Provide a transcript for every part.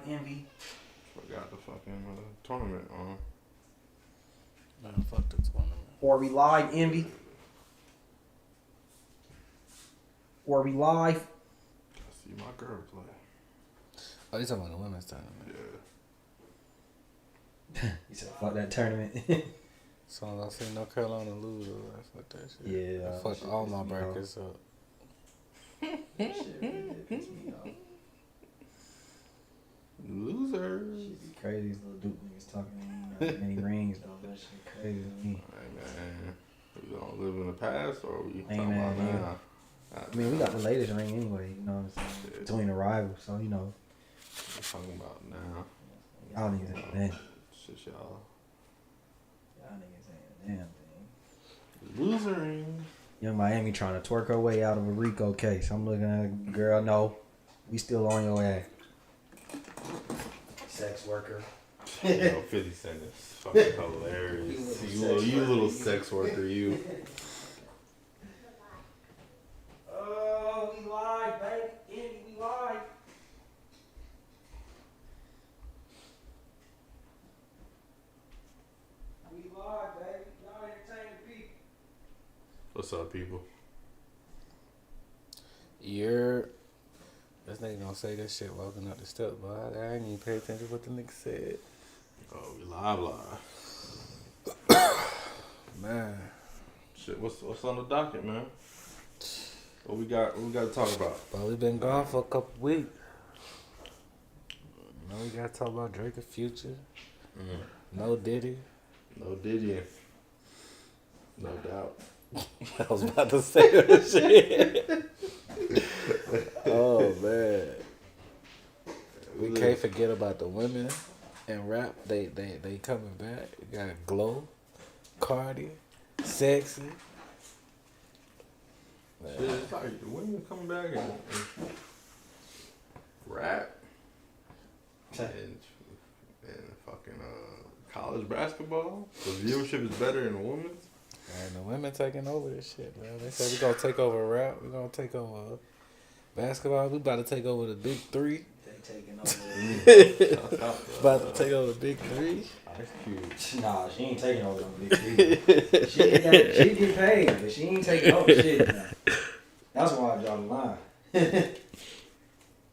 Envy. Forgot the fucking tournament on. Man, fuck the tournament. Or we live, Envy. Or we live. I see my girl play. Oh, you talking about the women's tournament? Yeah. You said fuck that tournament. As long as I see North Carolina lose, I fuck that shit. Yeah. I fucked all my brackets up. That shit really did piss me off. Losers. Shit be crazy. These little dude niggas talking about many rings though. That shit crazy to me. Hey man, we gonna live in the past or we Hey, talking man, about yeah. now? I mean, we got the latest ring anyway. You know what I'm saying? Yeah. Between the rivals, so you know. We're talking about now. Y'all niggas ain't damn. Shit, y'all. Y'all niggas ain't damn thing. Losering. Young Miami trying to twerk her way out of a RICO case. I'm looking at a girl. No, we still on your ass. Sex worker. Yo, 50 Cent is fucking hilarious. You little sex worker, you. Oh, we live, baby. Andy, we live. We live, baby. Y'all entertain the people. What's up, people? This nigga gonna say this shit walking up the steps, but I ain't even pay attention to what the nigga said. Oh, we live. Man. Shit, what's on the docket, man? What we got to talk about? But we been gone for a couple weeks. Now we gotta talk about Drake and Future. No Diddy. No Diddy. No doubt. I was about to say that shit. Oh man. We can't forget about the women in rap. They coming back. You got Glow, Cardi, Sexy. Shit, it's like the women coming back and rap and fucking college basketball. The viewership is better in the women's. And the women taking over this shit, man. They said we gonna take over rap. We gonna take over basketball. We about to take over the big three. They taking over. About to take over the big three. Ice Cube. Nah, she ain't taking over them big three. She get paid, but she ain't taking over shit. Nah. That's why I draw the line.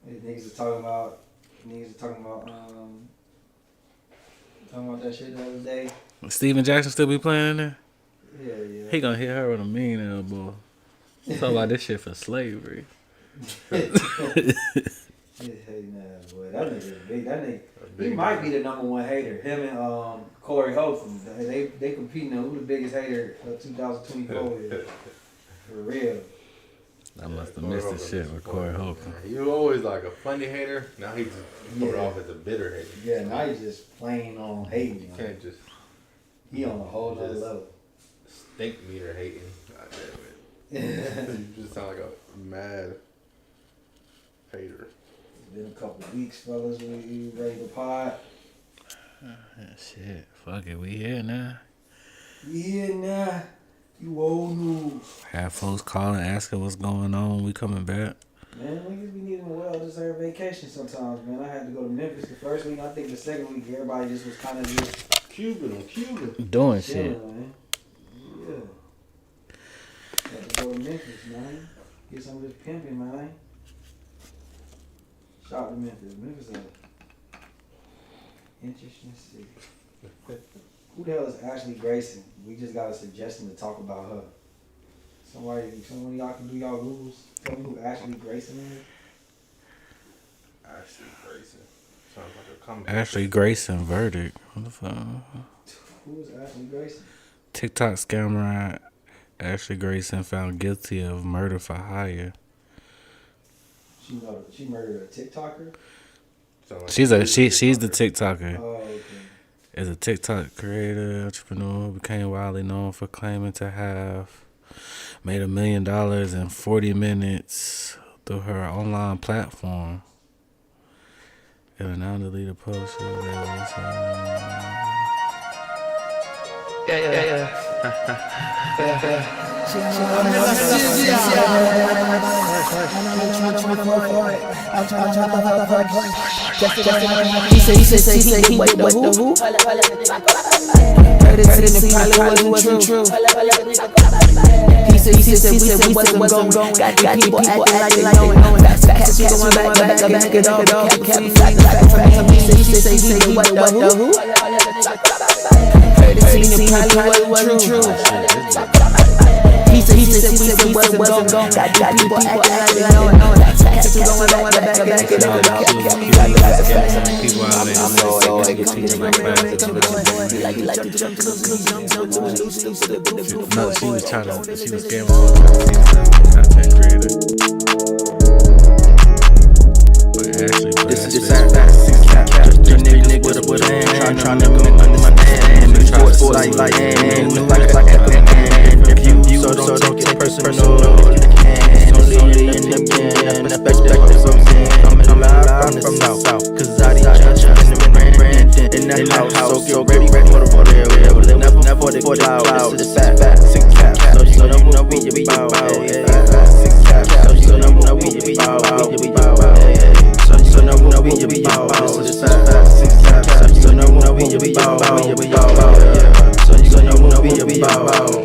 Niggas are talking about that shit the other day. Steven Jackson still be playing in there? Yeah. He gonna hit her with a mean elbow. Talk about this shit for slavery. Hey, nah, boy, that nigga is big. That nigga, he might be the number one hater. Him and Corey Holcomb. They competing on who the biggest hater of 2024 is. For real. I must have missed the shit with Corey Holcomb. He was always like a funny hater. Now he's put off as a bitter hater. Yeah, now he's just plain on hating. You can't just. He on a whole other level. Stink meter hating. God damn it. You just sound like a mad hater. It's been a couple of weeks, fellas. We ready to pod? Shit, fuck it, we here now. We here now. You old news. Have folks calling, asking what's going on. We coming back. Man, niggas be needing a well-deserved vacation sometimes, man. I had to go to Memphis the first week. I think the second week, everybody just was kind of just Cuban. Doing chilling, shit. man. Yeah. Had to go to Memphis, man. Get some of this pimping, man. Shout to Memphis. Memphis is a interesting city. Who the hell is Ashley Grayson? We just got a suggestion to talk about her. Someone of y'all can do y'all rules. Tell me who Ashley Grayson is. Ashley Grayson. Sounds like a comeback. Ashley Grayson verdict. What the fuck? Who is Ashley Grayson? TikTok scammer Ashley Grayson found guilty of murder for hire. She murdered a TikToker? Like She's the TikToker. Oh, okay. Is a TikTok creator, entrepreneur, who became widely known for claiming to have made $1 million in 40 minutes through her online platform. In a now deleted post, Yeah. He said, what the who? Heard it probably wasn't true. He said, we wasn't gon' got people acting like they know it. Facts, you going back it all. He said, what the who? Heard it probably wasn't true. He said, we wasn't gon' got people acting like they know it. Facts, you going back it all. People out there say niggas like no, she was game on content creator. But actually, this is just a nigga with a hand trying to understand. If you so don't take it personal, only in the end. That's perspective of me. I'm live from the south, cause I judge in the house. So get ready for the real. Never for the cloud. This is facts and caps. So you know we bow. Facts and caps. So you know we bow. So you know we bow. This is facts and caps. So you know we bow. So you know we bow.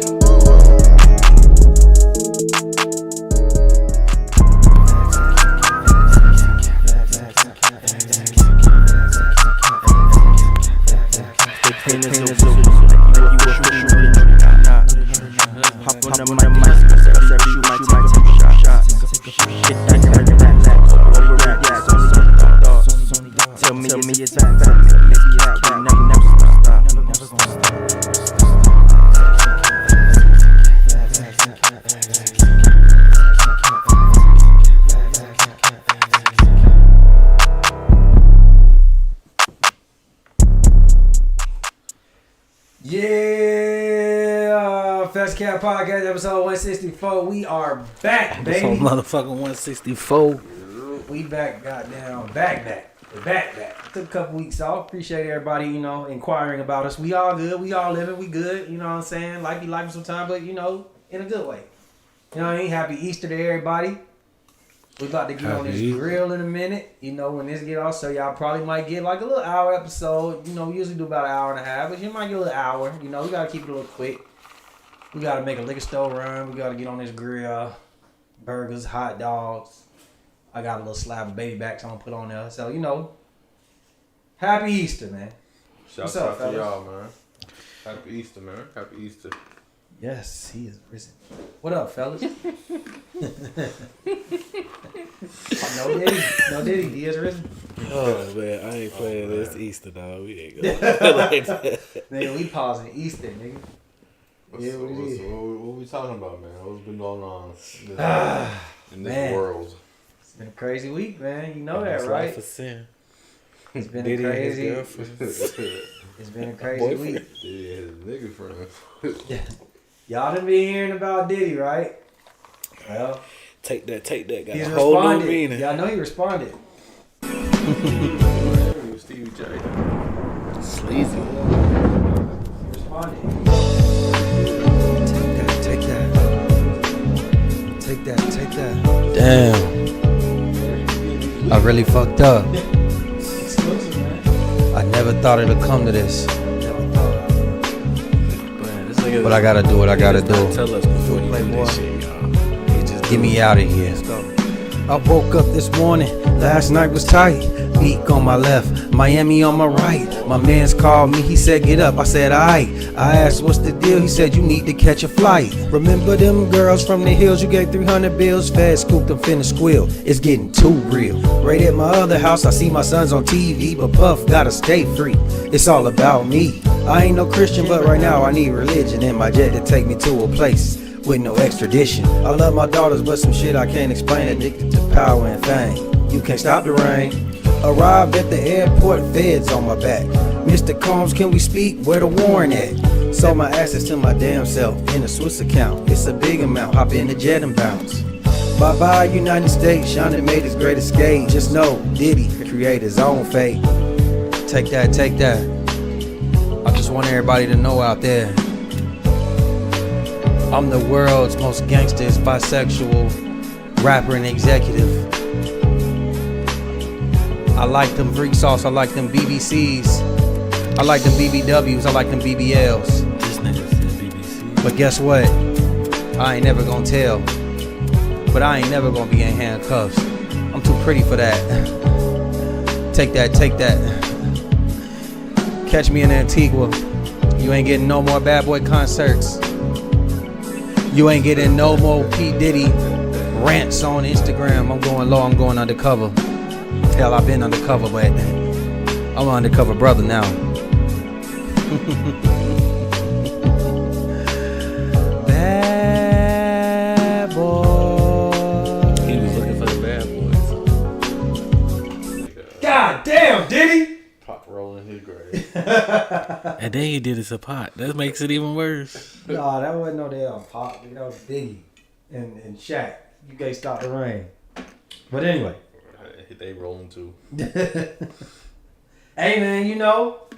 Cat Podcast episode 164. We are back, baby. so motherfucking 164. We back, goddamn, back. We're back. Took a couple weeks off. Appreciate everybody, inquiring about us. We all good. We all living. We good. You know what I'm saying? Life be life sometimes, but in a good way. You know what I mean? Happy Easter to everybody. We about to get on this grill in a minute. When this get off, so y'all probably might get like a little hour episode. We usually do about an hour and a half, but you might get a little hour. We gotta keep it a little quick. We gotta make a liquor store run. We gotta get on this grill. Burgers, hot dogs. I got a little slab of baby backs I'm gonna put on there. So, happy Easter, man. What's up, to y'all, man. Happy Easter, man. Happy Easter. Yes, he is risen. What up, fellas? No Diddy. He is risen. Oh, man. I ain't playing this Easter, dog. We ain't going like that. Nigga, we pausing Easter, nigga. What we talking about, man? What's been going on in this world? It's been a crazy week, man. You know that, right? It's been a crazy. It's been a crazy week. Diddy and his nigga friends. Y'all done been hearing about Diddy, right? Well, take that. Got he's a whole responded. new meaning. Y'all know he responded. Stevie J. Sleazy. He responded. Take that. Damn. I really fucked up. Exclusive, man. I never thought it'd come to this. But I gotta do what I gotta do. Tell us before you do this shit, y'all. Get me out of here. I woke up this morning, last night was tight. Beak on my left, Miami on my right. My mans called me, he said get up, I said aight. I asked what's the deal, he said you need to catch a flight. Remember them girls from the hills, you gave 300 bills. Fast scooped them, finna squeal, it's getting too real. Right at my other house, I see my sons on TV, but Puff gotta stay free, it's all about me. I ain't no Christian, but right now I need religion in my jet to take me to a place with no extradition. I love my daughters, but some shit I can't explain. Addicted to power and fame. You can't stop the rain. Arrived at the airport, feds on my back. Mr. Combs, can we speak? Where the warrant at? Sold my assets to my damn self in a Swiss account. It's a big amount. Hop in the jet and bounce. Bye bye United States. Sean made his great escape. Just know Diddy create his own fate. Take that. I just want everybody to know out there. I'm the world's most gangstest bisexual rapper and executive. I like them freak sauce, I like them BBCs, I like them BBWs, I like them BBLs. This nigga said BBC. But guess what? I ain't never gonna tell. But I ain't never gonna be in handcuffs. I'm too pretty for that. Take that, take that. Catch me in Antigua. You ain't getting no more Bad Boy concerts. You ain't getting no more P. Diddy rants on Instagram. I'm going low, I'm going undercover. Hell, I've been undercover, but I'm an undercover brother now. Bad boy. He was looking for the bad boys. God damn, Diddy! Pop rolling his grave. And then he did it to Pot. That makes it even worse. Nah, that wasn't no damn Pop. That was Biggie and Shaq. You can't stop the rain. But anyway. They rolling too. Hey man, you know,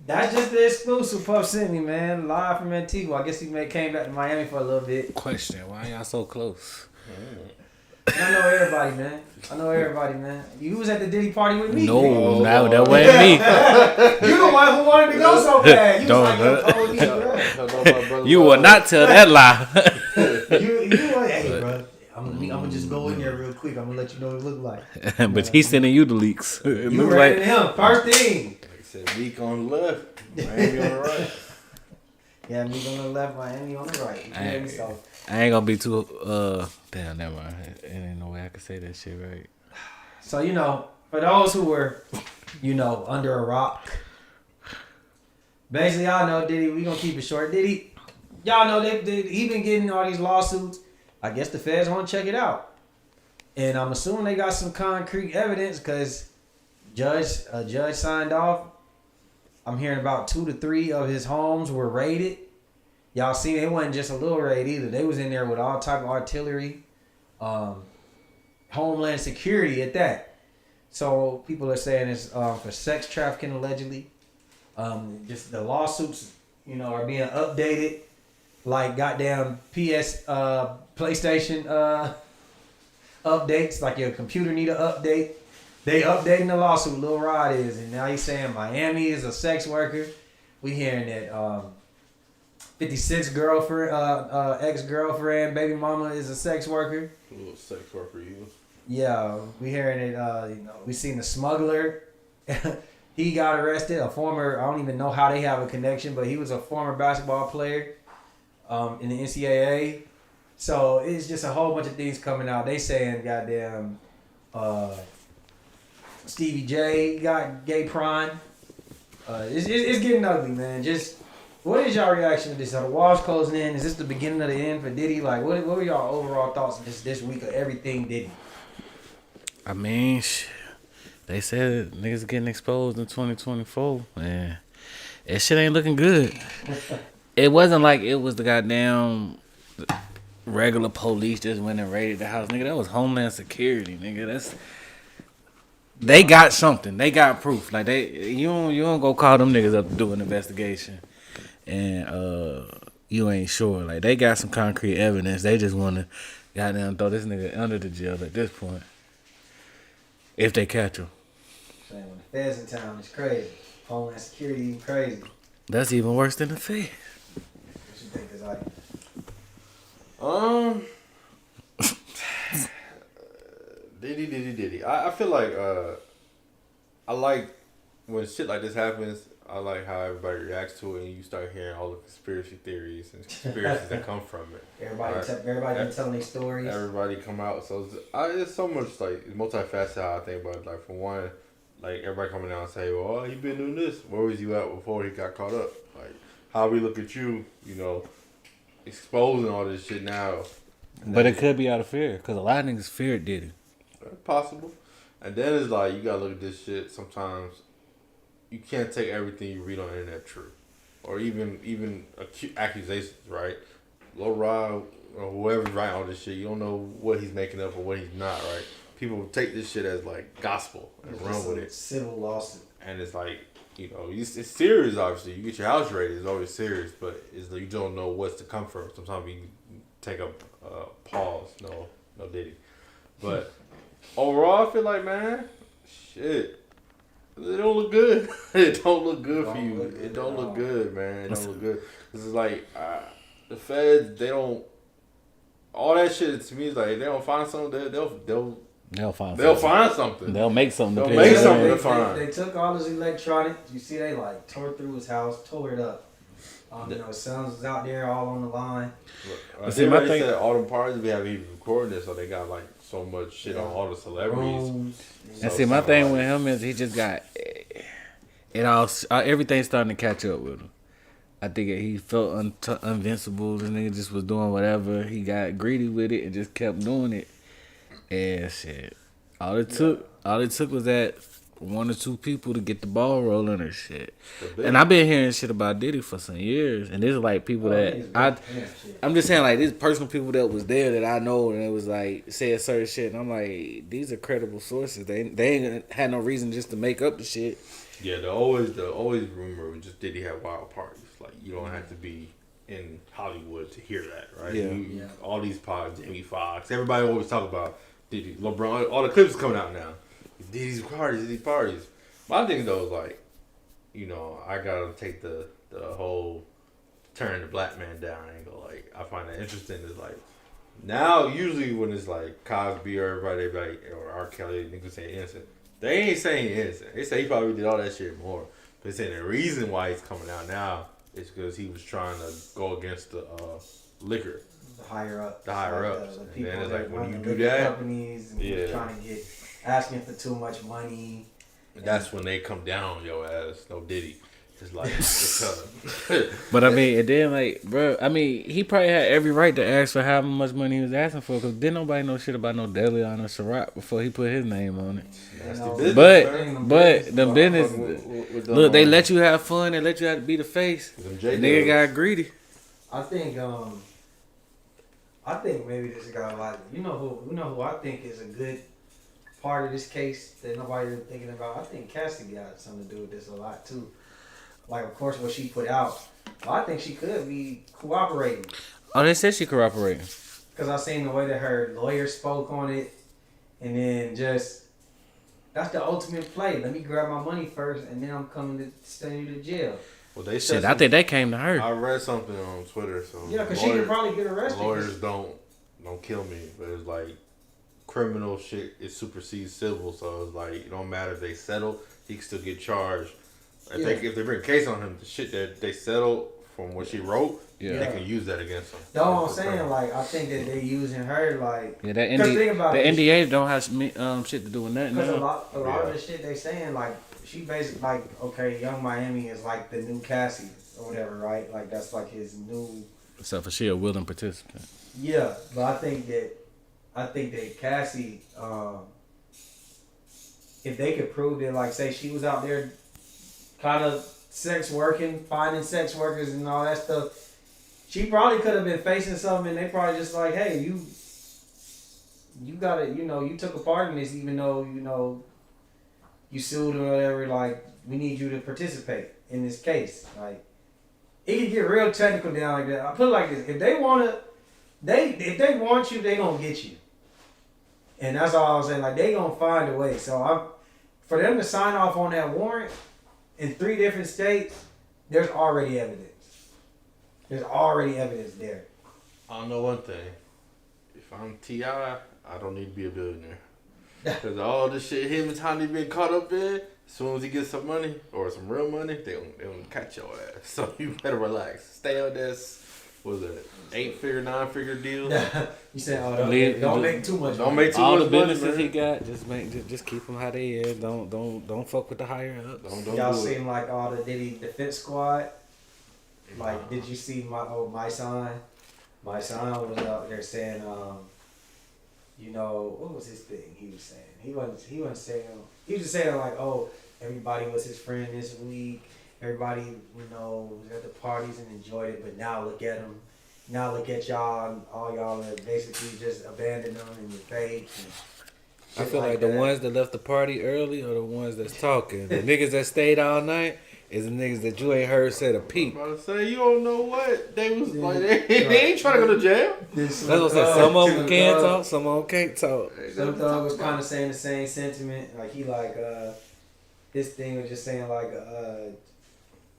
that's just the exclusive Puff sent me, man. Live from Antigua. I guess he came back to Miami for a little bit. Question, why y'all so close? I know everybody, man. You was at the Diddy party with me. No, nigga. that wasn't me. You the one who wanted to go so bad. You Don't, was like, yo, police, bro. You will not tell that lie. You like, hey, bro. I'm gonna just go in there real quick. I'm gonna let you know what it look like. But he's sending you the leaks. It You looks ready like to him first thing. Like I said, Meek on the left, Miami on the right. Yeah, Meek on the left, Miami on the right. You feel me? So, I ain't gonna be too damn, never mind. It ain't no way I can say that shit right. so you know, for those who were, you know, under a rock, basically, y'all know Diddy. We gonna keep it short. Diddy, y'all know he been getting all these lawsuits. I guess the feds want to check it out, and I'm assuming they got some concrete evidence because a judge signed off. I'm hearing about 2 to 3 of his homes were raided. Y'all seen it wasn't just a little raid either. They was in there with all type of artillery, homeland security at that. So people are saying it's for sex trafficking allegedly. Just the lawsuits, you know, are being updated like goddamn PlayStation updates. Like your computer need an update. They updating the lawsuit. Lil Rod is, and now he's saying Miami is a sex worker. We hearing that 56 girlfriend, ex-girlfriend, baby mama is a sex worker. A little sex work for you. Yeah, we hearing it. You know, we seen the smuggler. He got arrested. A former, I don't even know how they have a connection, but he was a former basketball player in the NCAA. So it's just a whole bunch of things coming out. They saying goddamn Stevie J got gay prime. It's getting ugly, man. Just what is y'all reaction to this? Are the walls closing in? Is this the beginning of the end for Diddy? Like, what were y'all overall thoughts of this week of everything Diddy? I mean, they said niggas getting exposed in 2024, man. That shit ain't looking good. It wasn't like it was the goddamn regular police just went and raided the house, nigga. That was Homeland Security, nigga. They got something. They got proof. Like you don't go call them niggas up to do an investigation, and you ain't sure. Like they got some concrete evidence. They just want to goddamn throw this nigga under the jail at this point. If they catch him. Man, when the feds in town, it's crazy. Homeland Security even crazy. That's even worse than the feds. What you think is like? Diddy. I feel like I like when shit like this happens. I like how everybody reacts to it, and you start hearing all the conspiracy theories and conspiracies that come from it. Everybody been telling their stories. Everybody come out, so it's so much like it's multifaceted. How I think about it. Like for one, like everybody coming out and say, "Well, oh, he been doing this. Where was you at before he got caught up?" Like how we look at you, you know, exposing all this shit now. But it could be out of fear, because a lot of niggas feared Diddy. Possible. And then it's like, you gotta look at this shit. Sometimes you can't take everything you read on the internet true. Or even accusations, right? Lil Rod or whoever's writing all this shit, you don't know what he's making up or what he's not, right? People take this shit as like gospel and run with it. Civil lawsuit. And it's like, you know, it's serious. Obviously, you get your house rated. It's always serious, but it's you don't know what's to come from. Sometimes you take a pause. No Diddy, but overall, I feel like, man, shit. It don't look good. It don't look good for you. It don't look good, man. It don't look good. This is like the feds. They don't. All that shit to me is like if they don't find something. They'll find something. They'll make something. They'll make something to They find. took all his electronics. You see, they like tore through his house, tore it up. You know, his sons was out there all on the line. See, my thing said all the parties we have even recording this, so they got like so much shit on all the celebrities. And see, my thing with him is he just got it all. Everything's starting to catch up with him. I think he felt invincible. The nigga just was doing whatever. He got greedy with it and just kept doing it. And shit, all it took was that one or two people to get the ball rolling and shit. And I've been hearing shit about Diddy for some years, and this is like people that I'm just saying like these personal people that was there that I know, and it was like said certain shit, and I'm like, these are credible sources. They ain't had no reason just to make up the shit. Yeah, the always rumor was just Diddy had wild parties. Like you don't have to be in Hollywood to hear that, right? Yeah. All these pods, Jamie Foxx, everybody always talk about Diddy, LeBron. All the clips coming out now. These parties. My thing though is like, you know, I gotta take the whole turn the black man down angle. Like I find that interesting. Is like now usually when it's like Cosby or everybody, they be like, or R. Kelly, niggas say innocent. They ain't saying innocent. They say he probably did all that shit more. They say the reason why he's coming out now is because he was trying to go against the liquor. The higher ups. The people and then it's that like when run you the do that, companies and trying to get asking for too much money. That's when they come down on your ass. No Diddy. It's like, But I mean, and then like, bro, I mean, he probably had every right to ask for how much money he was asking for, because didn't nobody know shit about no Deleon or Ciroc before he put his name on it. But the business, look, they let you have fun, they let you have to be the face. The nigga got greedy. I think maybe this guy like you know who I think is a good part of this case that nobody's thinking about. I think Cassie got something to do with this a lot too. Like, of course, what she put out. But I think she could be cooperating. Oh, they said she cooperating. Because I seen the way that her lawyer spoke on it. And then just, that's the ultimate play. Let me grab my money first, and then I'm coming to send you to jail. Well, they said I think they came to her. I read something on Twitter. So yeah, because she could probably get arrested. Lawyers don't kill me. But it's like criminal shit, it supersedes civil. So it's like, it don't matter if they settle. He can still get charged. If they bring a case on him, the shit that they settled from what she wrote, they can use that against him. That's what I'm saying. Like, I think that they're using her, like... Yeah, that NDA don't have shit to do with nothing. Because a lot of the shit they saying, like, she basically, like, okay, Young Miami is like the new Cassie or whatever, right? Like, that's like his new... Except for she a willing participant. Yeah, but I think that Cassie, if they could prove that, like, say she was out there kind of finding sex workers and all that stuff, she probably could have been facing something, and they probably just like, hey, you gotta, you took a part in this, even though, you sued or whatever, like, we need you to participate in this case. Like, it can get real technical down like that. I put it like this: if they want you, they gonna get you. And that's all I was saying. Like, they gonna find a way. So for them to sign off on that warrant in 3 different states, there's already evidence. There's already evidence there. I know one thing. If I'm T.I., I don't need to be a billionaire. Because all this shit him and Tiny been caught up in, as soon as he gets some money, or some real money, they gonna catch your ass. So you better relax. Stay on this, what was it, 8-figure, 9-figure deal? You said, don't make too much money. Don't make too all much the money, businesses man. he got, just keep them how they is. Don't fuck with the higher ups. Don't Y'all do seen like all the Diddy Defense Squad? Like, did you see my son? My son was out there saying, what was his thing he was saying? He wasn't saying, he was just saying like, oh, everybody was his friend this week. Everybody, was at the parties and enjoyed it, but now look at him. Now look at y'all, and all y'all are basically just abandoned them and you're fake. I feel like the ones that left the party early are the ones that's talking. The niggas that stayed all night is the niggas that you ain't heard said a peep. I'm about to say, you don't know what they was like. They ain't trying to go to jail. That's what I'm saying. Some of them can talk, some of them can't talk. Some Thug was kind of saying the same sentiment. Like he like his thing was just saying like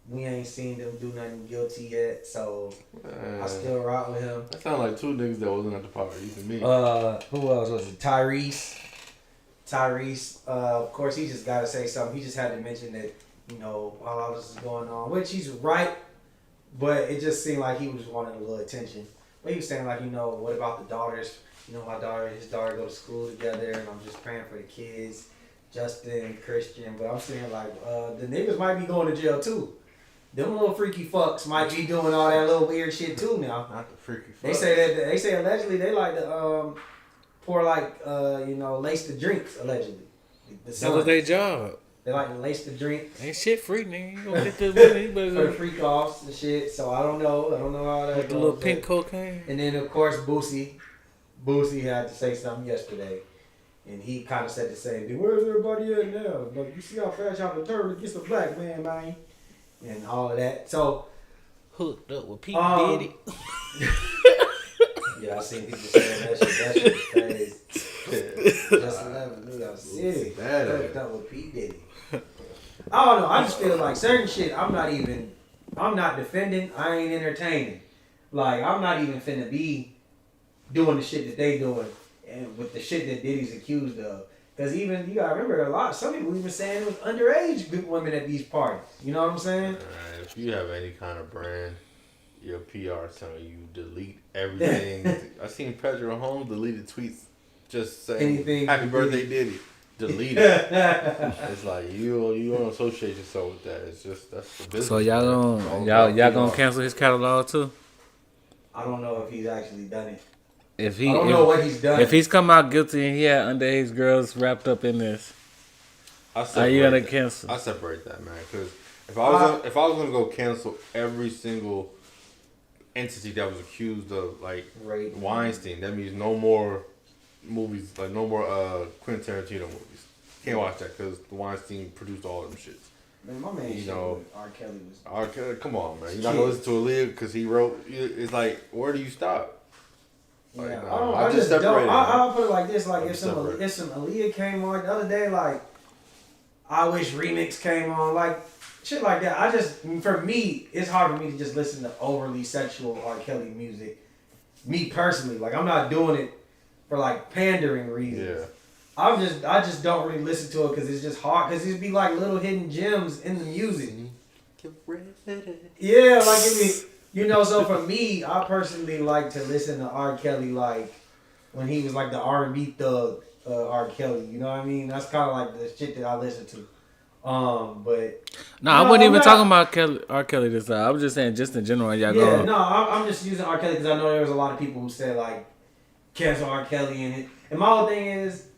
we ain't seen them do nothing guilty yet, so I still rock with him. That sound like two niggas that wasn't at the party. Even me. Who else was it? Tyrese. Of course, he just got to say something. He just had to mention that, you know, while all this is going on, which he's right, but it just seemed like he was wanting a little attention. But he was saying, like, you know, what about the daughters? You know, his daughter go to school together, and I'm just praying for the kids, Justin, Christian. But I'm saying, like, the niggas might be going to jail, too. Them little freaky fucks might be doing all that little weird shit, too, now. Not the freaky fucks. They say allegedly they like to, pour like lace the drinks allegedly. That was their job. They like to lace the drinks. Ain't shit free, nigga. You gonna get the money, for the freak offs and shit. So I don't know how that with the little pink cocaine. And then of course Boosie had to say something yesterday, and he kind of said the same thing. Where's everybody at now? Like, you see how fast y'all can turn against a black man, man, and all of that. So hooked up with P Diddy. Yeah, I seen people saying that shit. That shit was crazy. Just 11, New York City. Hooked up with P Diddy. I don't know. I just feel like certain shit. I'm not defending. I ain't entertaining. Like, I'm not even finna be doing the shit that they doing, and with the shit that Diddy's accused of. Because even you gotta remember, some people even saying it was underage women at these parties. You know what I'm saying? If you have any kind of brand, your PR telling you delete everything. I seen Pedro Holmes deleted tweets just saying anything "Happy birthday, Diddy." Delete it. It's like you don't associate yourself with that. It's just that's the business. So y'all gonna cancel his catalog too? I don't know if he's actually done it. I don't know what he's done. If he's come out guilty and he had underage girls wrapped up in this, are you gonna cancel? I separate that, man. Because if I was gonna go cancel every single entity that was accused of like Weinstein, that means no more movies, like no more Quentin Tarantino movies. Can't watch that because Weinstein produced all them shits. Man, my man, you know, R. Kelly was. R. Kelly, come on, man. You're not gonna listen to Aaliyah because he wrote. It's like, where do you stop? Like, yeah, no, I just don't. I'll put it like this: like if some Aaliyah came on the other day, like I Wish remix came on, like shit like that. For me, it's hard for me to just listen to overly sexual R. Kelly music. Me personally, like I'm not doing it for like pandering reasons. Yeah. I just don't really listen to it because it's just hard. Because it'd be like little hidden gems in the music. Yeah, like it be, So for me, I personally like to listen to R. Kelly like when he was like the R&B thug R. Kelly. You know what I mean? That's kind of like the shit that I listen to. But I wasn't even talking about R. Kelly this time. I was just saying, just in general, y'all go. Yeah, no, I'm just using R. Kelly because I know there was a lot of people who said like cancel R. Kelly in it. And my whole thing is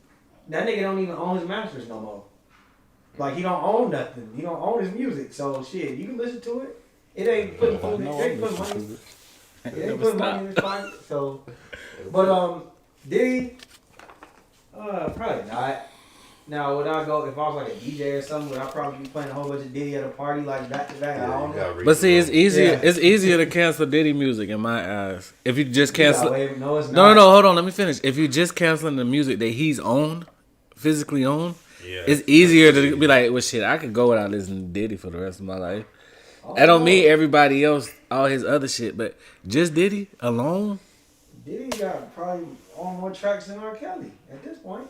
that nigga don't even own his masters no more. Like he don't own nothing. He don't own his music. So shit, you can listen to it. It ain't putting food in. It ain't putting money. It ain't putting money in his pocket. So, but Diddy, probably not. Now, would I go if I was like a DJ or something? Would I probably be playing a whole bunch of Diddy at a party like back to back? I don't know. But see, it's easier. Yeah. It's easier to cancel Diddy music in my eyes. If you just cancel. No, it's not. No. Hold on. Let me finish. If you just canceling the music that he's owned, physically owned, it's easier to be like, well, shit, I could go without listening to Diddy for the rest of my life. That don't mean everybody else, all his other shit, but just Diddy alone. Diddy got probably on more tracks than R. Kelly at this point.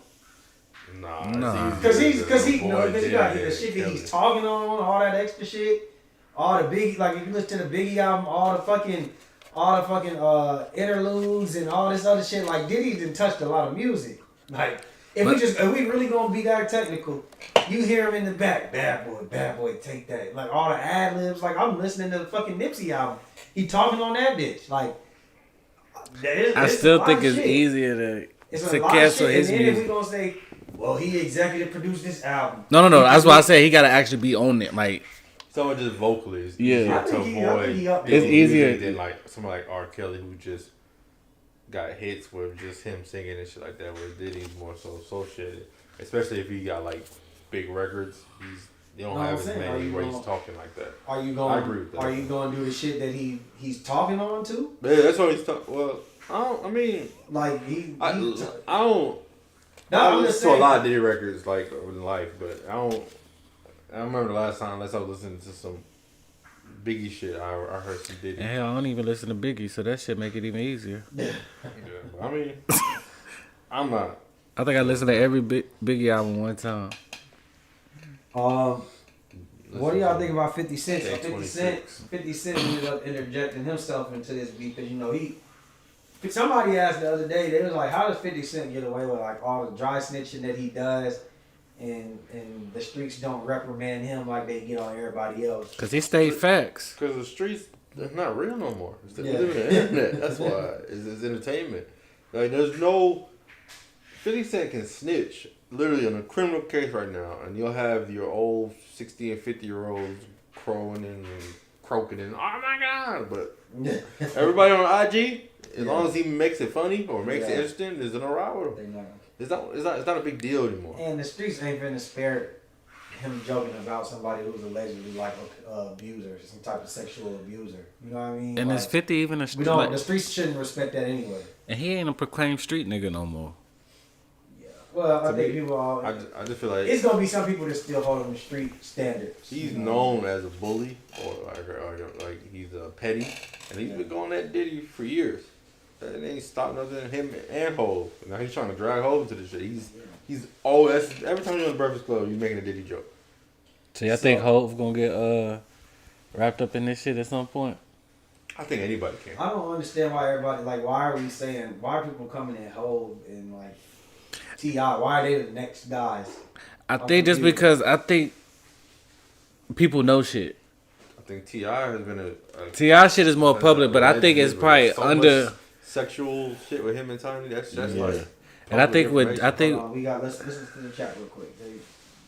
Nah. Because he got the shit that he's talking on, all that extra shit, all the Biggie, like if you listen to the Biggie album, all the fucking interludes and all this other shit. Like Diddy done touched a lot of music. Like if we really gonna be that technical, you hear him in the back, bad boy, take that. Like all the ad libs. Like I'm listening to the fucking Nipsey album. He talking on that bitch. Like I still think it's easier to cancel his music. And then we gonna say, well, he executive produced this album. No. That's why I said he gotta actually be on it. Like someone just vocally is easier to avoid. It's easier than like somebody like R. Kelly who just got hits with just him singing and shit like that. Where Diddy's more so associated, especially if he got like big records. You don't have as many where he's talking like that. Are you going? I agree with that. Are you going to do the shit that he's talking on to? Yeah, that's what he's talking. Well, I mean, like I don't. No, I listen to a lot of Diddy records like in life, but I don't remember the last time unless I was listening to some Biggie shit. I heard some Diddy. And hell, I don't even listen to Biggie, so that shit make it even easier. Yeah, I mean, I'm not. I think I listened to every Biggie album one time. What do y'all think about 50 Cent? So 26. 50 Cent ended up interjecting himself into this beat because, you know, somebody asked the other day, they was like, how does 50 Cent get away with like all the dry snitching that he does and the streets don't reprimand him like they get on everybody else? Because he stayed facts. Because the streets, they're not real no more. It's we live in the internet. That's why. It's entertainment. Like, there's no... 50 Cent can snitch literally on a criminal case right now, and you'll have your old 60 and 50-year-olds crowing and croaking and, oh my God, but everybody on IG, as long as he makes it funny or makes it interesting, there's no row with him. It's not a big deal anymore. And the streets ain't finna spare him joking about somebody who's allegedly like an abuser, some type of sexual abuser. You know what I mean? And like, is 50 even a street? The streets shouldn't respect that anyway. And he ain't a proclaimed street nigga no more. Well, I think people all... I just feel like... It's going to be some people that still hold him to street standards. He's known as a bully or like he's a petty. And he's been going at Diddy for years. That ain't stopped nothing. Him and Hov. Now he's trying to drag Hov into this shit. He's always... Every time you're on the Breakfast Club, you're making a Diddy joke. So y'all think Hov going to get wrapped up in this shit at some point? I think anybody can. I don't understand why everybody... Like, why are we saying... Why are people coming at Hov and, like... T.I., why are they the next guys? I think just because I think people know shit. I think T.I. has been a T.I. shit is more public, but I think it's probably so under sexual shit with him and Tiny. That's like, and I think let's listen to the chat real quick.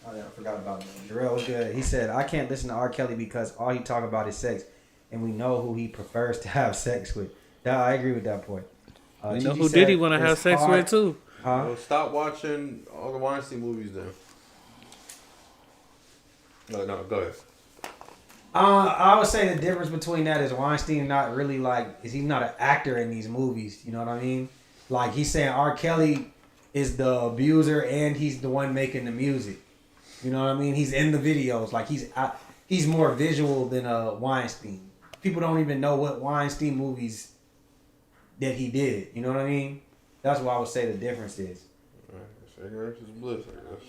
I forgot about that. Jarrell was good. He said, I can't listen to R. Kelly because all he talk about is sex, and we know who he prefers to have sex with. I agree with that point. You know who did he want to have sex with too? Huh? Well, stop watching all the Weinstein movies then. No, go ahead. I would say the difference between that is Weinstein he's not an actor in these movies. You know what I mean? Like he's saying R. Kelly is the abuser and he's the one making the music. You know what I mean? He's in the videos. Like he's more visual than Weinstein. People don't even know what Weinstein movies that he did. You know what I mean? That's what I would say the difference is. Ignorance is bliss, I guess.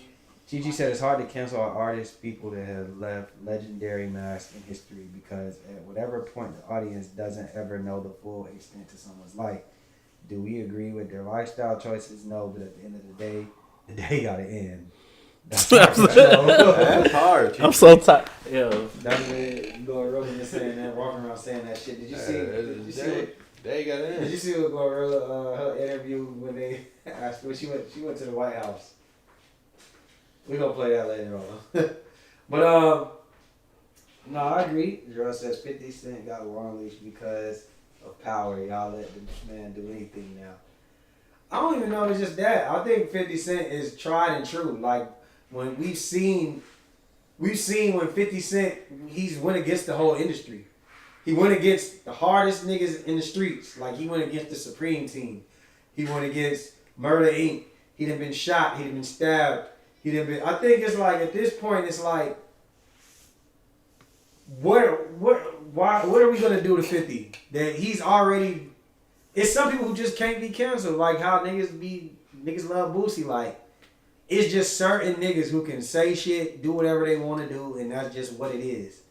Gigi said it's hard to cancel our artists, people that have left legendary masks in history because at whatever point the audience doesn't ever know the full extent to someone's life. Do we agree with their lifestyle choices? No, but at the end of the day gotta end. That's hard. I'm so tired. Yo. That's what Gorilla was saying that, walking around saying that shit. Did you see? They got in. Did you see what Gorilla her interview when they asked her? She went to the White House. We gonna play that later on. But no, I agree. Jarrell says 50 Cent got long leash because of power. Y'all let the man do anything now. I don't even know if it's just that. I think 50 Cent is tried and true. Like when we've seen when 50 Cent he's went against the whole industry. He went against the hardest niggas in the streets. Like, he went against the Supreme Team. He went against Murder, Inc. He done been shot. He done been stabbed. I think it's like, at this point, it's like, what are we going to do to 50? That he's already, it's some people who just can't be canceled. Like how niggas love Boosie. Like, it's just certain niggas who can say shit, do whatever they want to do, and that's just what it is.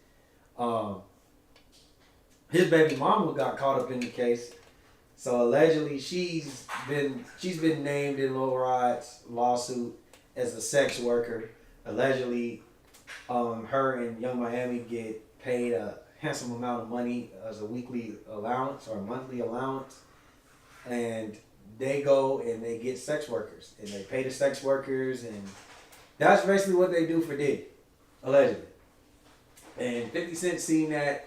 His baby mama got caught up in the case. So allegedly she's been named in Lil Rod's lawsuit as a sex worker. Allegedly, her and Young Miami get paid a handsome amount of money as a weekly allowance or a monthly allowance. And they go and they get sex workers. And they pay the sex workers, and that's basically what they do for Diddy, allegedly. And 50 Cent seen that.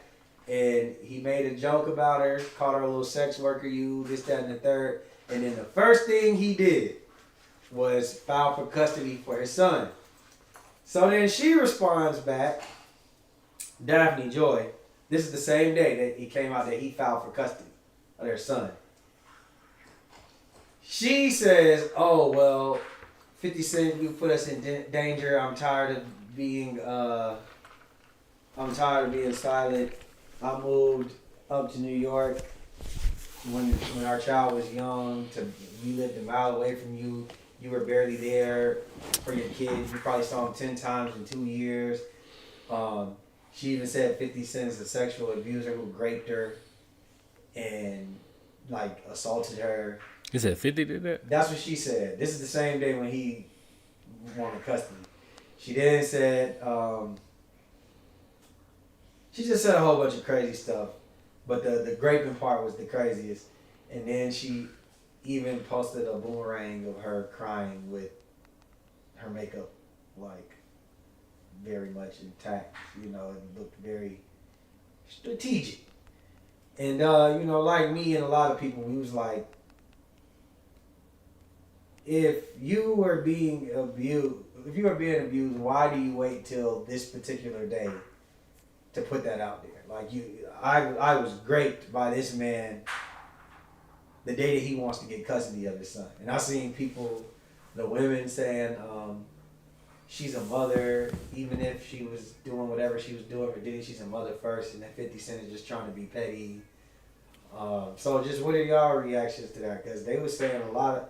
And he made a joke about her, called her a little sex worker, you, this, that, and the third. And then the first thing he did was file for custody for his son. So then she responds back, Daphne Joy, this is the same day that he came out that he filed for custody of their son. She says, oh, well, 50 Cent, you put us in danger. I'm tired of being silent. I moved up to New York when our child was young. We lived a mile away from you. You were barely there for your kids. You probably saw him 10 times in 2 years. She even said 50 Cent is a sexual abuser who raped her and like assaulted her. You said 50 did that? That's what she said. This is the same day when he wanted custody. She then said, she just said a whole bunch of crazy stuff. But the raping part was the craziest. And then she even posted a boomerang of her crying with her makeup like very much intact. You know, it looked very strategic. And you know, like me and a lot of people, we was like, if you were being abused, why do you wait till this particular day to put that out there? Like I was raped by this man the day that he wants to get custody of his son. And I seen people, the women saying, she's a mother, even if she was doing whatever she was doing for Diddy, she's a mother first, and that 50 Cent is just trying to be petty. So just what are y'all reactions to that? Because they were saying a lot of,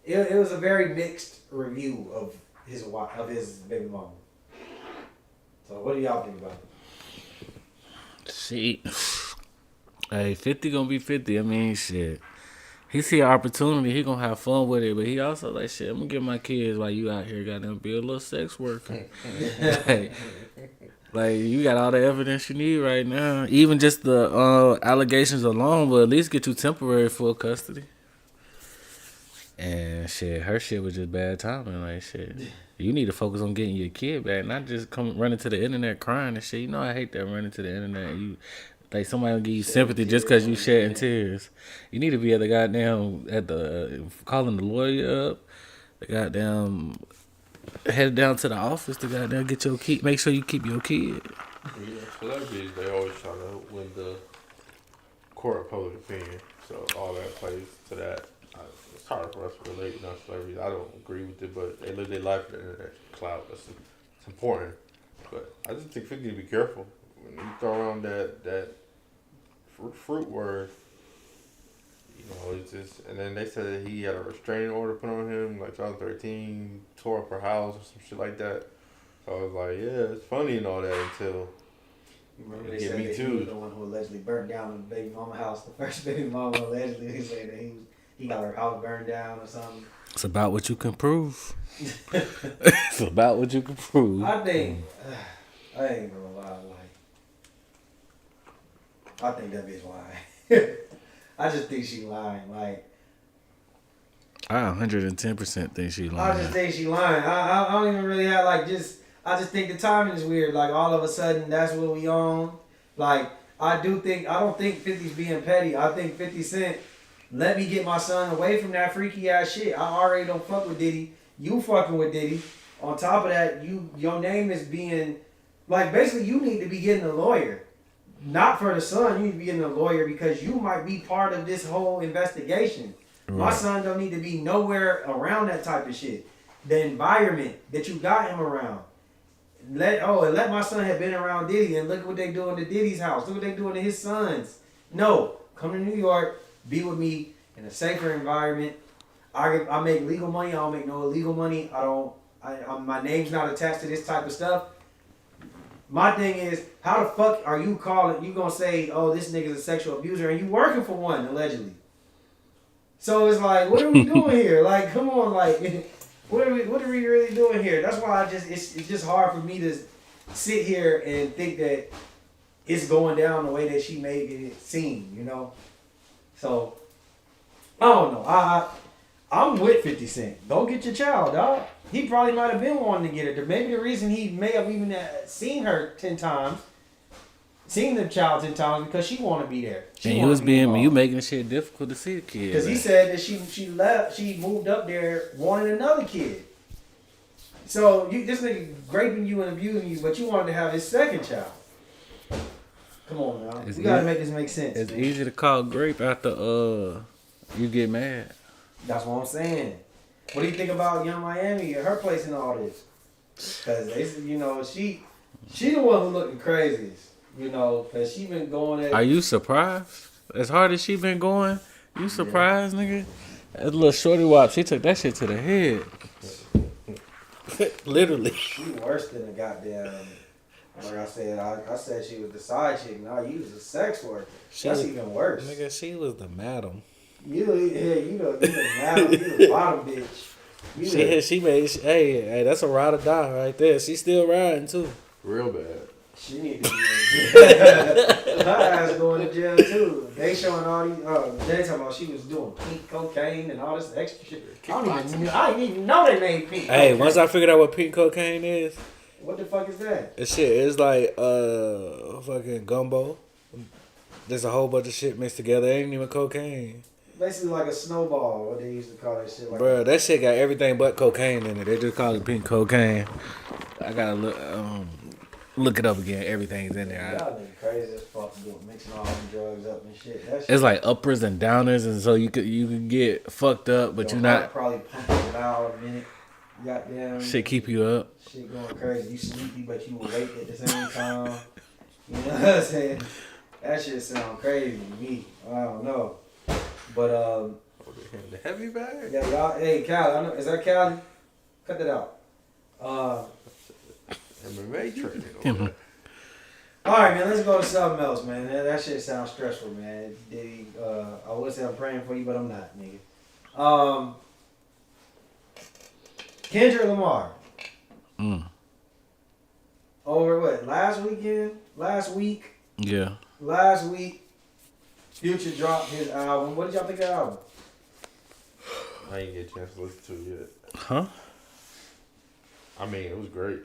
it was a very mixed review of his baby mama. So what do y'all think about it? See, hey, 50 gonna be 50. I mean, shit. He see an opportunity, he gonna have fun with it, but he also like, shit, I'm gonna get my kids while you out here goddamn be a little sex worker. Like, you got all the evidence you need right now. Even just the allegations alone will at least get you temporary full custody. And shit, her shit was just bad timing. Like, shit, you need to focus on getting your kid back, not just come running to the internet crying and shit. You know, I hate that, running to the internet. And you, like, somebody will give you sympathy just because you shedding tears. You need to be at the goddamn, calling the lawyer up, the goddamn, head down to the office to goddamn get your kid, make sure you keep your kid. You know, celebrities, they always try to win the court of public opinion. So all that plays to that. It's hard for us to relate to celebrities. I don't agree with it, but they live their life in the internet cloud. It's important. But I just think 50 to be careful. When you throw around that fruit word, you know, it's just, and then they said that he had a restraining order put on him, like 2013, tore up her house or some shit like that. So I was like, yeah, it's funny and all that until Remember they said that he was the one who allegedly burnt down the baby mama house. The first baby mama allegedly, they say that he got her house burned down or something. It's about what you can prove. It's about what you can prove. I think, I ain't gonna lie, like, I think that bitch lying. I just think she lying, like. I 110% think she lying. I just think she lying. I don't even really have, like, I just think the timing is weird. Like, all of a sudden, that's what we on. Like, I don't think 50's being petty. I think 50 Cent, let me get my son away from that freaky ass shit. I already don't fuck with Diddy. You fucking with Diddy. On top of that, your name is being, like, basically you need to be getting a lawyer. Not for the son, you need to be getting a lawyer because you might be part of this whole investigation. Right. My son don't need to be nowhere around that type of shit. The environment that you got him around. Let my son have been around Diddy and look what they doing to Diddy's house. Look what they doing to his sons. No, come to New York, be with me in a safer environment. I make legal money. I don't make no illegal money. My name's not attached to this type of stuff. My thing is, how the fuck are you gonna say, oh, this nigga's a sexual abuser and you working for one, allegedly. So it's like, what are we doing here? Like, come on, like, what are we really doing here? That's why it's just hard for me to sit here and think that it's going down the way that she made it seem, you know? So, I don't know. I'm with 50 Cent. Go get your child, dog. He probably might have been wanting to get her. Maybe the reason he may have even seen her 10 times seen the child 10 times because she want to be there. And you was being you making shit difficult to see the kid. Because he said that she left, she moved up there wanting another kid. So this nigga raping you and abusing you, but you wanted to have his second child. Come on now, we gotta make this make sense. It's man. easy to call grape after you get mad. That's what I'm saying. What do you think about Young Miami and her place in all this? Because they, she the one who looking craziest. Because she been going at. Are you surprised? As hard as she been going, you surprised, nigga? That little shorty wop, she took that shit to the head. Literally. She worse than a goddamn. Like I said, I said she was the side chick. Now you was a sex worker. That's even worse. Nigga, she was the madam. You the madam. You the bottom bitch. She made. Hey, that's a ride or die right there. She still riding too. Real bad. She need to be in jail. Her ass going to jail too. They showing all these. They talking about she was doing pink cocaine and all this extra shit. I didn't even know they made pink. Hey, cocaine. once I figured out what pink cocaine is, What the fuck is that? this shit is like fucking gumbo. There's a whole bunch of shit mixed together. It ain't even cocaine. Basically like a snowball. What they used to call that shit. Like Bruh, that shit got everything but cocaine in it. They just call it pink cocaine. I gotta look it up again. Everything's in there. Y'all niggas crazy as fuck mixing all them drugs up and shit. That shit It's like uppers and downers, and so you could get fucked up, but your you're not. heart probably pumping loud a minute. Goddamn. Shit keep you up. Shit going crazy. You sleepy, but you awake at the same time. You know what I'm saying? That shit sound crazy to me. I don't know. But The heavy bag. yeah, y'all. Hey, Cali. I know. Is that Cali? Cut that out. MMA training. All right, man. Let's go to something else, man. That shit sounds stressful, man. Diddy, I would say I'm praying for you, but I'm not, nigga. Kendrick Lamar. Over what? Last week? Yeah. Last week, Future dropped his album. What did y'all think of the album? I ain't get a chance to listen to it yet. Huh? I mean, it was great.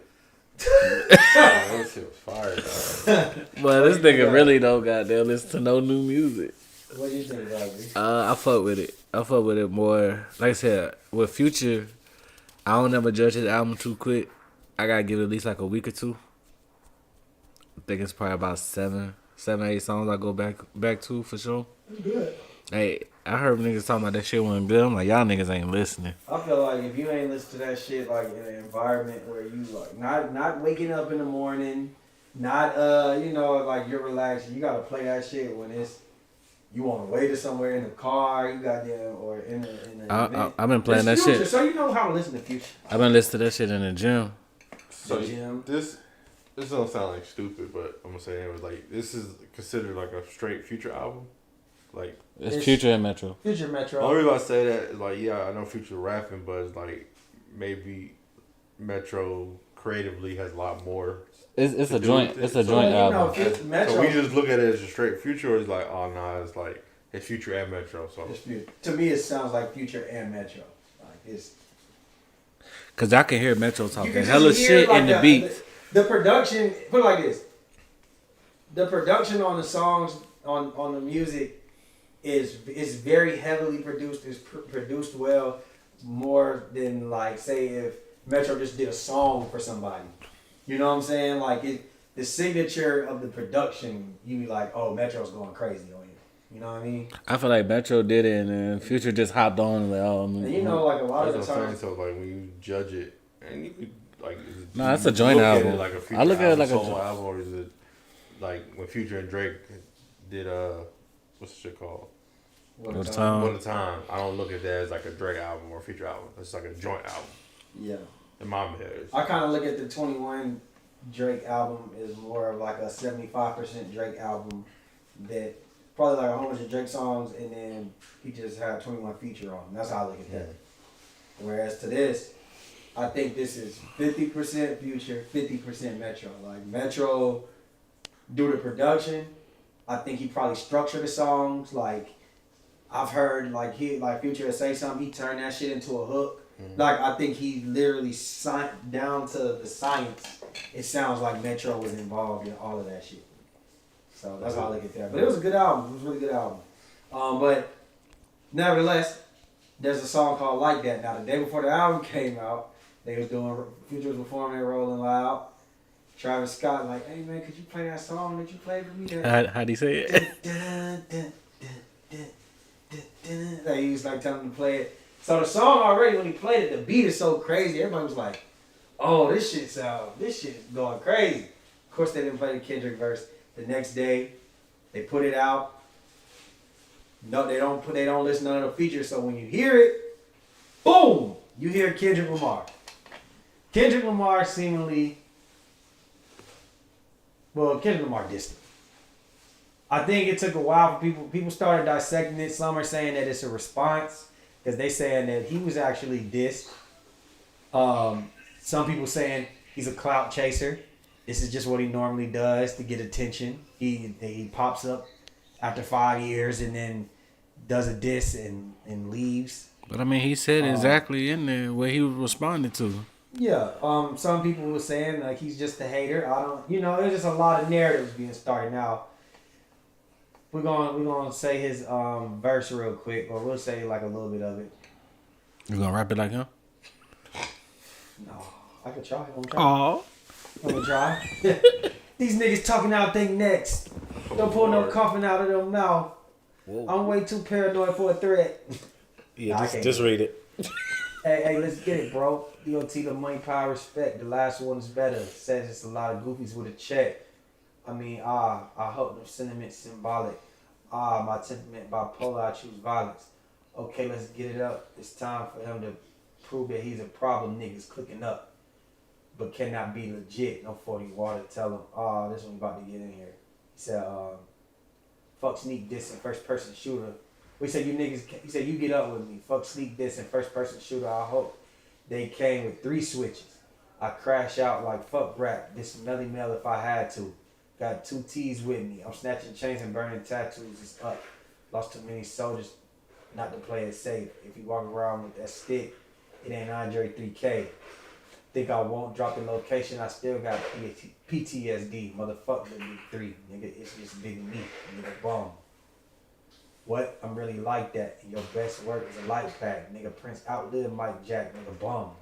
That shit was fire, dog. But this nigga really don't goddamn listen to no new music. What do you think about it? I fuck with it. I fuck with it more. Like I said, with Future, I don't ever judge his album too quick. I gotta give it at least like a week or two. I think it's probably about 7, 8 songs I go back to for sure. Good. Hey, I heard niggas talking about that shit wasn't good. I'm like, y'all niggas ain't listening. I feel like if you ain't listen to that shit like in an environment where you like not waking up in the morning, not like you're relaxing, you gotta play that shit when it's you on the way to somewhere in the car, you got there or in the event. I've been playing It's that Future, shit. so you know how to listen to Future. I've been listening to that shit in the gym. So Jim. this don't sound like stupid, but I'm gonna say it was like this is considered like a straight Future album. Like It's Future and Metro. Future the Metro. only reason I say that is like I know Future rapping, but it's like maybe Metro creatively has a lot more. It's a do joint. with it. It's a So, joint you know, album. Future, Metro. So we just look at it as a straight Future, or it's like it's like it's Future and Metro. So It's Future. To me, it sounds like Future and Metro. Like it's. Cause I can hear Metro You talking can just hella hear, shit like, in the beat. The production, put it like this. The production on the songs, on the music, is very heavily produced. Is produced well, more than like say if Metro just did a song for somebody. You know what I'm saying? Like the signature of the production, you be like, oh, Metro's going crazy on you. You know what I mean? I feel like Metro did it, and then Future just hopped on and like, oh, And you know, like a lot of that's the what I'm saying. times. So like when you judge it, and you could like Nah, it's you a joint look at album. it like a Future I look at it like a solo album, or is it like when Future and Drake did what's the shit called? What What a time? One at a time. I don't look at that as like a Drake album or a Future album. It's like a joint album Yeah. in my head. I kind of look at the 21 Drake album as more of like a 75% Drake album that probably like a whole bunch of Drake songs and then he just had 21 feature on. That's how I look at that. Whereas to this, I think this is 50% Future, 50% Metro. Like Metro do the production. I think he probably structured the songs. Like I've heard like Future say something, he turned that shit into a hook. Like I think he literally down to the science. It sounds like Metro was involved in all of that shit. So that's how I look at that. But it was a good album. It was a really good album. But nevertheless, there's a song called Like That. Now, the day before the album came out, they was doing, Future was performing at Rolling Loud. Travis Scott like, hey man, could you play that song that you played for me? How'd he say it? Like, he was like telling him to play it. So the song already, when he played it, the beat is so crazy. Everybody was like, oh, this shit's going crazy. Of course, they didn't play the Kendrick verse. The next day, they put it out. No, they don't listen to none of the features. So when you hear it, boom, you hear Kendrick Lamar. Kendrick Lamar seemingly, Kendrick Lamar distant. I think it took a while for people started dissecting it. Some are saying that it's a response because they saying that he was actually dissed. Some people saying he's a clout chaser. This is just what he normally does to get attention. He pops up after 5 years and then does a diss and leaves. But I mean, he said exactly in there what he was responding to. Yeah. Some people were saying like he's just a hater. There's just a lot of narratives being started now. We're gonna say his verse real quick, or we'll say like a little bit of it. You gonna rap it like him? No, I could try. Oh. I'm gonna try. These niggas talking out their necks. Don't pull no coffin out of their mouth. Whoa. I'm way too paranoid for a threat. Yeah, just read it. Hey, let's get it, bro. DOT, the money, power, respect. The last one's better. Says it's a lot of goofies with a check. I mean, I hope no sentiment symbolic. My temperament bipolar, I choose violence. Okay, let's get it up. It's time for him to prove that he's a problem. Niggas clicking up, but cannot be legit. No 40 water. Tell him, this one about to get in here. He said, fuck sneak diss and first person shooter. We said you niggas. He said you get up with me. Fuck sneak diss and first person shooter. I hope they came with 3 switches. I crash out like fuck rap. This Melly Mel if I had to. Got 2 T's with me. I'm snatching chains and burning tattoos. It's up. Lost too many soldiers not to play it safe. If you walk around with that stick, it ain't Andre 3K. Think I won't drop the location. I still got PTSD. Motherfucker, me 3. Nigga, it's just big me. Nigga, bomb. What? I'm really like that. Your best work is a light pack. Nigga, Prince outlived Mike Jack. Nigga, bomb.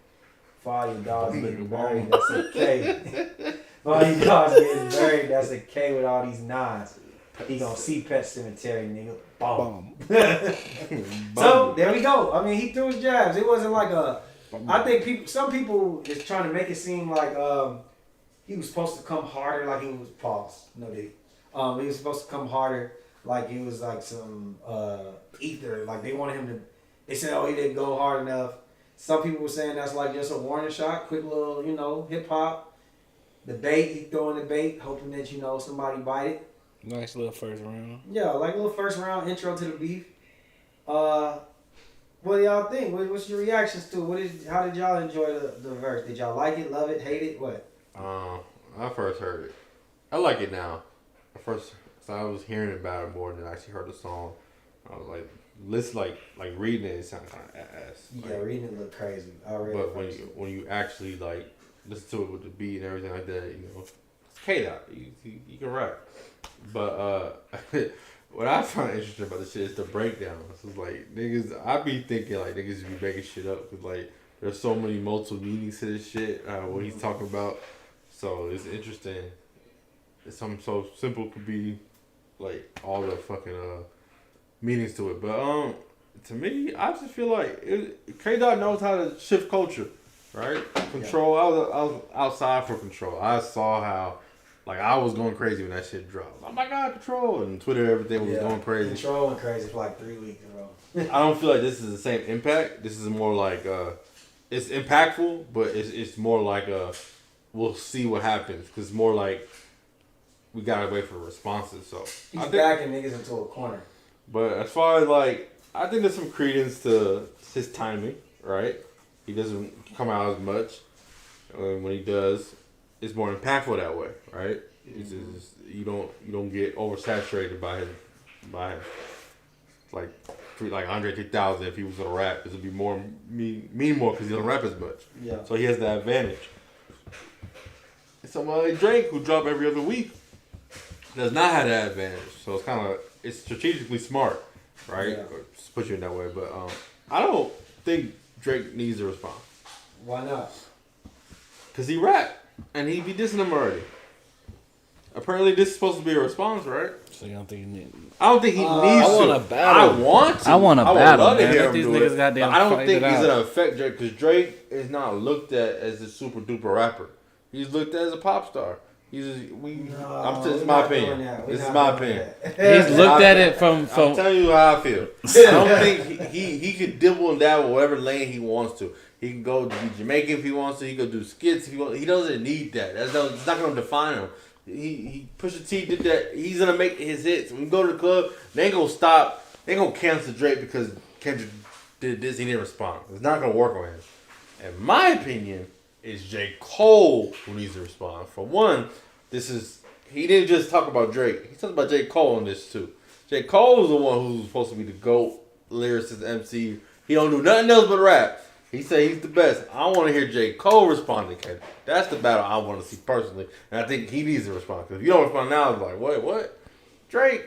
For all you dogs getting buried, that's a K. For all you dogs getting buried, that's a K with all these 9s. He gonna see Pet Cemetery, nigga. Bomb. So, there we go. I mean, he threw his jabs. It wasn't like a... I think some people is trying to make it seem like he was supposed to come harder like he was paused. No, did he? He was supposed to come harder like he was like some ether. Like they wanted him to... They said, oh, he didn't go hard enough. Some people were saying that's like just a warning shot, quick little, hip-hop. The bait, he throwing the bait, hoping that, somebody bite it. Nice little first round. Yeah, like a little first round intro to the beef. What do y'all think? What's your reactions to it? How did y'all enjoy the verse? Did y'all like it, love it, hate it? What? I first heard it. I like it now. I was hearing about it more than I actually heard the song. I was like, reading it sounds kind of ass. Yeah, like, reading it look crazy. But when you actually like listen to it with the beat and everything like that, it's K-Dot. You can rap. But what I find interesting about this shit is the breakdown. It's like niggas, I be thinking like niggas be making shit up because like there's so many multiple meanings to this shit. What he's talking about, so it's interesting. It's something so simple could be like all the fucking meanings to it. But to me, I just feel like K-Dot knows how to shift culture, right? Control. Yeah. I was outside for Control. I saw how. Like, I was going crazy when that shit dropped. Oh my God, Control! And Twitter, everything was going crazy. Control went crazy for like 3 weeks in a row. I don't feel like this is the same impact. This is more like, it's impactful, but it's more like, we'll see what happens. Because it's more like, we gotta wait for responses. So he's backing niggas into a corner. But as far as like, I think there's some credence to his timing, right? He doesn't come out as much. When he does, it's more impactful that way, right? It's just, you don't get oversaturated by him. Like Andre 3000, if he was gonna rap, this would be more mean more because he doesn't rap as much. Yeah. So he has that advantage. Somebody like Drake who drop every other week. does not have that advantage. So it's strategically smart, right? Yeah. Or just put you in that way. But I don't think Drake needs to respond. Why not? Because he rap. And he be dissing him already. Apparently this is supposed to be a response, right? So you don't think you need? I don't think he needs I to. want a battle. I want to. I want a would battle, love to man. hear Let him these do niggas it. goddamn But I don't fight think it it's out. gonna affect Drake because Drake is not looked at as a super duper rapper. He's looked at as a pop star. This is my opinion. This is my opinion. He's looked at it from. I'm telling you how I feel. I don't think he could dibble and dabble whatever lane he wants to. He can go to be Jamaican if he wants to. He can do skits if he wants. He doesn't need that. It's not going to define him. He Pusha T did that. He's gonna make his hits. When we go to the club, they ain't gonna stop. They ain't gonna cancel Drake because Kendrick did this. He didn't respond. It's not gonna work on him. In my opinion, it's J. Cole who needs to respond. For one, he didn't just talk about Drake. He talked about J. Cole in this too. J. Cole is the one who's supposed to be the GOAT lyricist, MC. He don't do nothing else but rap. He said he's the best. I want to hear J. Cole respond to Kendrick. That's the battle I want to see personally. And I think he needs to respond. Because if you don't respond now, it's like, what? Drake?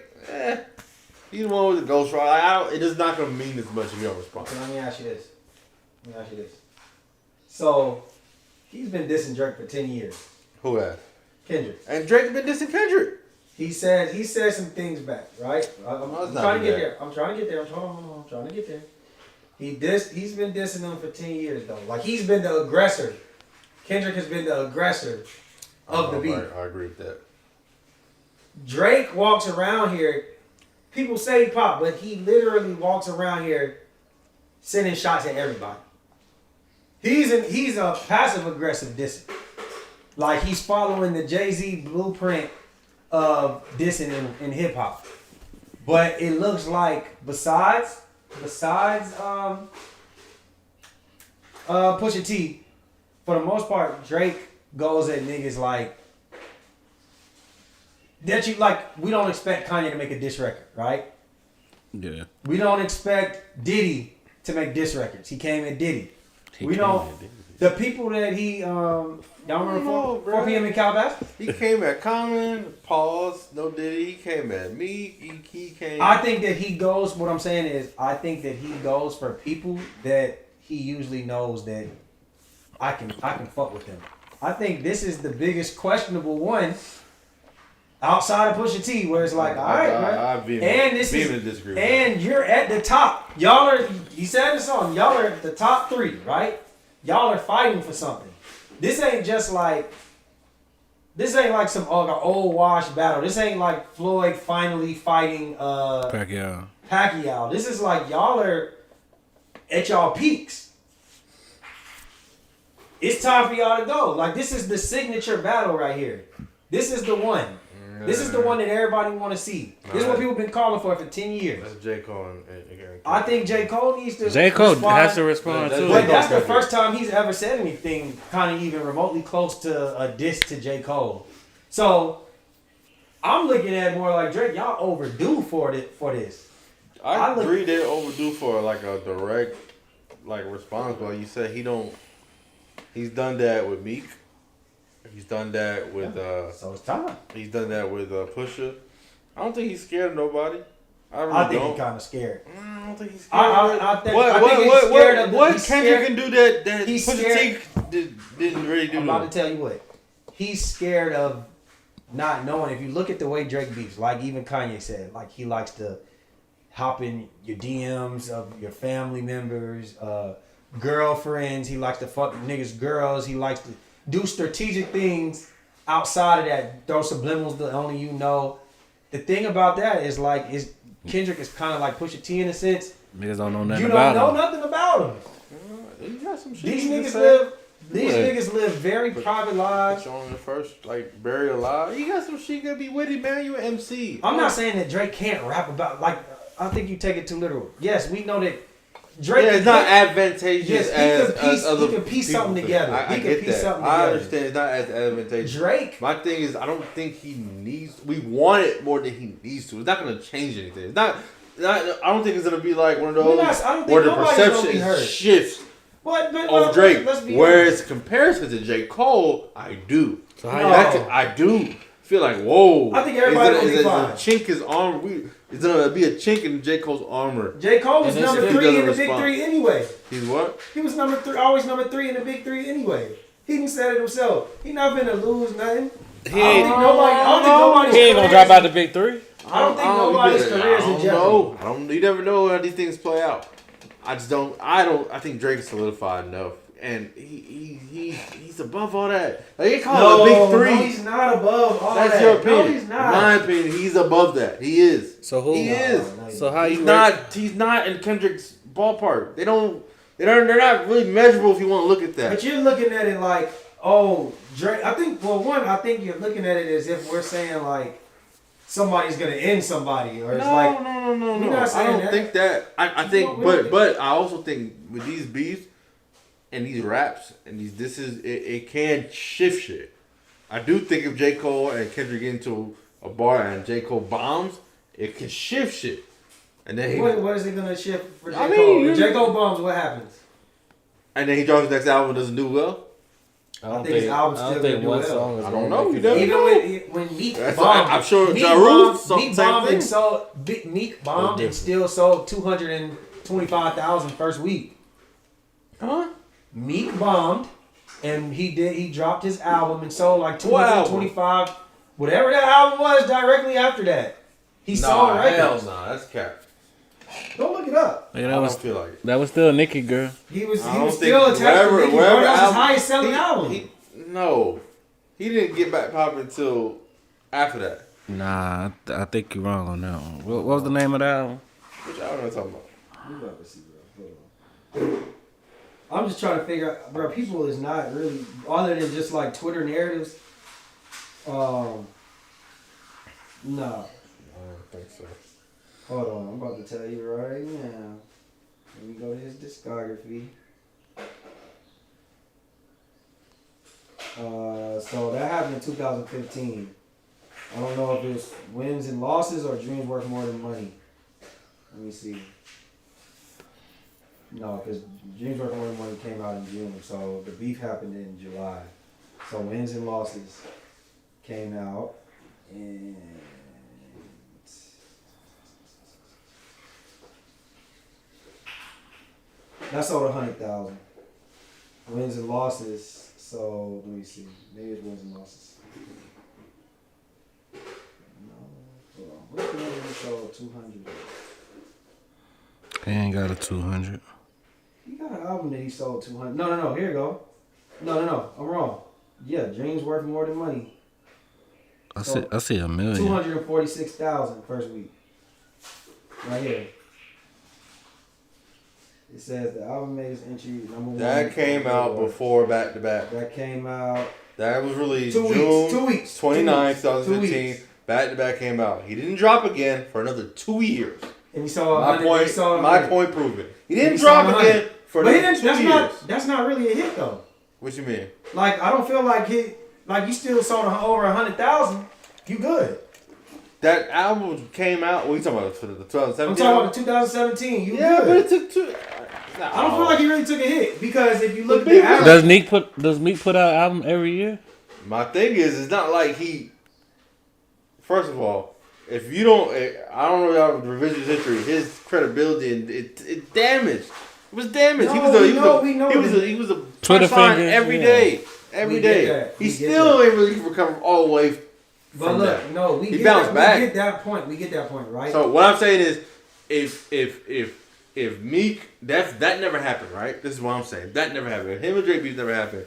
He's the one with the ghost ride. It is not going to mean as much if you don't respond. So let me ask you this. So, he's been dissing Drake for 10 years. Who has? Kendrick. And Drake been dissing Kendrick. He said some things back, right? I'm trying to get there. I'm trying to get there. He's been dissing them for 10 years though. Like he's been the aggressor. Kendrick has been the aggressor of the beat. I agree with that. Drake walks around here. People say pop, but he literally walks around here sending shots at everybody. He's a passive aggressive disser. Like he's following the Jay-Z blueprint of dissing in hip hop. But it looks like besides Pusha T, for the most part, Drake goes at niggas like that. We don't expect Kanye to make a diss record, right? Yeah. We don't expect Diddy to make diss records. He came at Diddy. The people that he y'all remember 4 p.m. in Calabasas? He came at Common, Pause, No Diddy. He came at me. He came. I think that he goes. What I'm saying is, I think that he goes for people that he usually knows that I can fuck with them. I think this is the biggest questionable one outside of Pusha T, where it's like, all right, man. And you're at the top. Y'all are. He said in the song, y'all are at the top 3, right? Y'all are fighting for something. This ain't like some old wash battle. This ain't like Floyd finally fighting Pacquiao. This is like y'all are at y'all peaks. It's time for y'all to go. Like this is the signature battle right here. This is the one. This is the one that everybody want to see. This is what people been calling for 10 years. That's J. Cole and I think J. Cole needs to. J. Cole has to respond too. But that's the first time he's ever said anything kind of even remotely close to a diss to J. Cole. So I'm looking at it more like Drake. Y'all overdue for this. I agree they're overdue for like a direct response. But you said he's done that with Meek. He's done that with so it's time. He's done that with Pusha. I don't think he's scared of nobody. I think he's kind of scared. I don't think he's scared. I think he's scared of what Kendrick can do that he's Pusha T didn't really do. I'm about to tell you what. He's scared of not knowing. If you look at the way Drake beats, like even Kanye said, like he likes to hop in your DMs of your family members, girlfriends. He likes to fuck niggas' girls. He likes to do strategic things outside of that. Throw subliminals that only you know. The thing about that is Kendrick is kind of like Pusha T in a sense. Niggas don't know nothing you about him. don't know nothing about him. You got some shit These niggas live very private lives. Put you on the first buried alive. You got some shit gonna be witty, man. You an MC. I'm not saying that Drake can't rap about I think you take it too literal. Yes, we know that Drake. Yeah, it's not advantageous. Yes, he can piece something together. I get that. I understand it's not as advantageous. Drake. My thing is, I don't think he needs. We want it more than he needs to. It's not going to change anything. It's not. I don't think it's going to be like one of those where the perception shifts over Drake. Whereas comparison to J. Cole, I do. So I do. feel like, whoa. I think everybody will be is fine. a chink his armor. It's gonna be a chink in J. Cole's armor. J. Cole was And it's number still 3 in the doesn't big respond. 3 anyway. He's what? He was number 3, always number 3 in the big 3 anyway. He even said it himself. He not finna lose nothing. I don't think nobody's He ain't gonna career drop out the big 3. I don't think nobody's career is in jeopardy. No, I don't. You never know how these things play out. I just don't. I think Drake's solidified enough, and he's above all that. Like, they call it a big 3. No, he's not above all that. That's your opinion. No, he's not. In my opinion, he's above that. He is. So who? He is. So how He's you? not. He's not in Kendrick's ballpark. They're not really measurable if you want to look at that. But you're looking at it like, oh, Drake. I think you're looking at it as if we're saying like somebody's gonna end somebody, or it's like No. we're not I saying don't that. think that. I think, but I also think with these beats and these raps and these disses, it can shift shit. I do think if J. Cole and Kendrick get into a bar and J. Cole bombs, it can shift shit. And then what is it gonna shift for J. I mean, Cole? If J. Cole bombs, what happens? and then he drops his next album and doesn't do well. I think his album's still gonna do well. song is I gonna don't know. make You it never big. know. Even when Meek That's bombed, I'm sure Meek Ja Rule bombed, saw the Meek same bombed thing. and sold. Meek bombed and still sold 225,000 first week. Huh? Meek bombed, and he dropped his album and sold like What album? 225, whatever that album was. Directly after that, he sold Nah, records. hell nah. That's cap. Go look it up. Yeah, I that don't was feel like it. that was still Nicki, girl. He was I don't still think attached to Nicki. wherever That was his album- highest selling album. No, he didn't get back popping until after that. Nah, I think you're wrong on that one. What was the name of the album? Which album am I talking about? You about to see, bro. Hold on. I'm just trying to figure out, bro. People is not really, other than just like Twitter narratives. No. I don't think so. Hold on, I'm about to tell you right now. Let me go to his discography. So that happened in 2015. I don't know if it's wins and losses or dreams worth more than money. Let me see. No, because Dreams Worth More Than Money came out in June, so the beef happened in July. So Wins and Losses came out, and that sold 100,000. Wins and Losses, so let me see. Maybe it's Wins and Losses. No, hold on. What's the one that sold 200? He ain't got a 200. He got an album that he sold 200. No. Here you go. No. I'm wrong. Yeah, Dreams Worth More Than Money. I see a million. 246,000 first week. Right here. It says the album made its entry number 1. That came out before Back to Back. That came out. That was released 2 weeks. June 2 weeks. 29th, 2 2015. weeks. Back to Back came out. He didn't drop again for another 2 years. And he saw My point proven. He didn't he drop saw 100. again for But he another didn't, 2 years. that's not really a hit though. What you mean? Like I don't feel like you still sold over 100,000. You good. That album came out. What are you talking about? For the 2017? I'm talking about the 2017. You Yeah, good. but it took two. I don't feel like he really took a hit because if you look at Big the average, Does Meek put out an album every year? My thing is, it's not like he. First of all, if you don't, I don't know about revisionist history. His credibility and it damaged. It was damaged. No, he was a Twitter punchline fingers, every yeah. day. Every We day. get that. He We get still ain't really recovered all the way but from look, that. no, He bounced back. We get that point. We get that point, right? So what I'm saying is, if Meek, that never happened, right? This is what I'm saying. That never happened. If him and Drake beef never happened,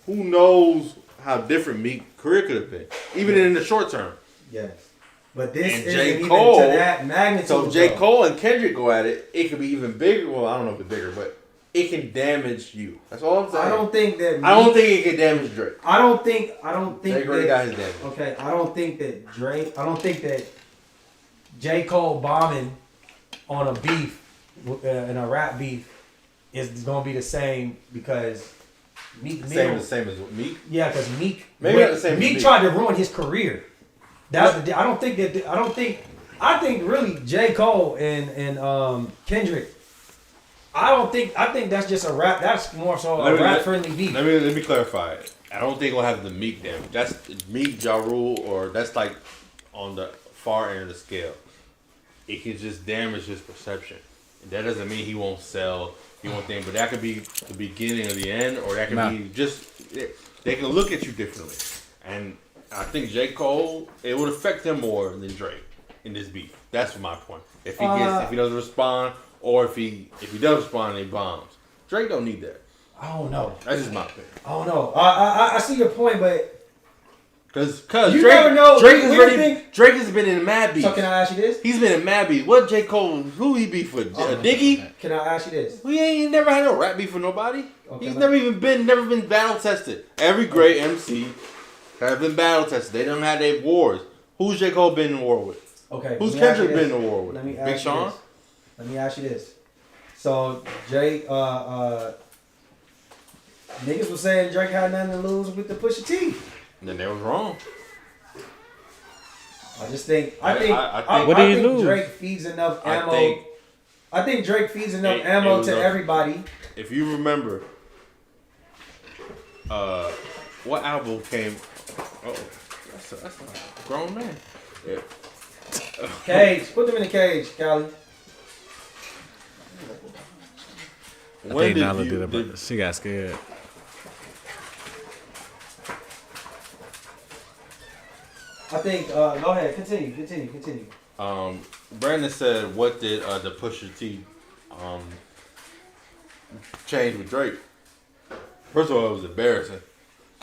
who knows how different Meek's career could have been, even in the short term. Yes. But this And isn't J. even Cole, to that magnitude. So if J. though. Cole and Kendrick go at it, it could be even bigger. Well, I don't know if it's bigger, but it can damage you. That's all I'm saying. I don't think that. I don't think it can damage Drake. I don't think Drake already got his damage. Okay, I don't think that J. Cole bombing on a beef, in a rap beef, is gonna be the same because Meek Mill. Same as Meek. Yeah, because Meek. Maybe not the same as Meek Meek. tried to ruin his career. I think really J. Cole and Kendrick. I think that's just a rap. That's more so a rap friendly beef. Let me clarify it. I don't think it'll have the Meek damage. That's Meek, Ja Rule, or that's like on the far end of the scale. It can just damage his perception. And that doesn't mean he won't sell. He won't think, but that could be the beginning of the end, or that could be just. They can look at you differently, and I think J. Cole, it would affect him more than Drake in this beef. That's my point. If he doesn't respond, or if he does respond and he bombs, Drake don't need that. I don't know. That's just my opinion. I don't know. I see your point, but Cause you Drake, never know. Drake has been in mad beef. So can I ask you this? He's been in mad beef. What J. Cole? Who he beef with? Diggy? Can I ask you this? We ain't never had no rap beef with nobody. Okay, He's never been battle tested. Every great MC have been battle tested. They don't have their wars. Who's J. Cole been in war with? Okay. Who's Kendrick been in war with? Big Sean? Let me ask you this. So Drake, niggas was saying Drake had nothing to lose with the Pusha T. And then they was wrong. I just think I think Drake feeds enough ammo. I think Drake feeds enough ammo to everybody. If you remember, what album came? Oh, that's a grown man. Yeah. Cage, put them in the cage, Callie. I think Nala did it, but she got scared. I think. Go ahead. Continue. Brandon said, "What did the Pusha T change with Drake?" First of all, it was embarrassing.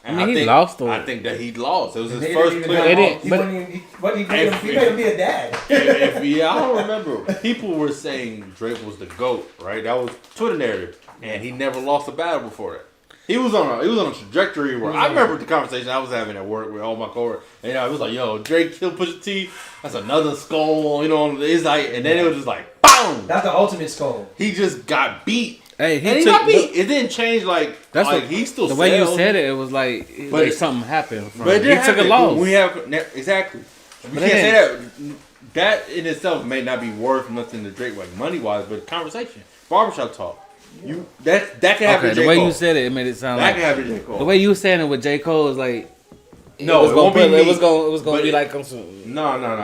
And I mean, he lost. I think that he lost. It was his He first clear. He made him be a dad. I don't remember. People were saying Drake was the GOAT, right? That was Twitter narrative, and he never lost a battle before that. He was on a trajectory where I remember the conversation I was having at work with all my coworkers, and I was like, "Yo, Drake killed Pusha T. That's another skull." You know, it's like, and then it was just like, boom. That's the ultimate skull. He just got beat. Hey, he got beat. It didn't change like that's like what, he still. The way you said it, it was like something happened. But he took a loss. We have exactly. We can't say that. That in itself may not be worth nothing to Drake, like money wise, but conversation, barbershop talk. That can happen. Okay, the way you said it, it made it sound that like can happen to J. Cole. The way you saying it with J. Cole is like no, it won't be me. It was gonna be like no.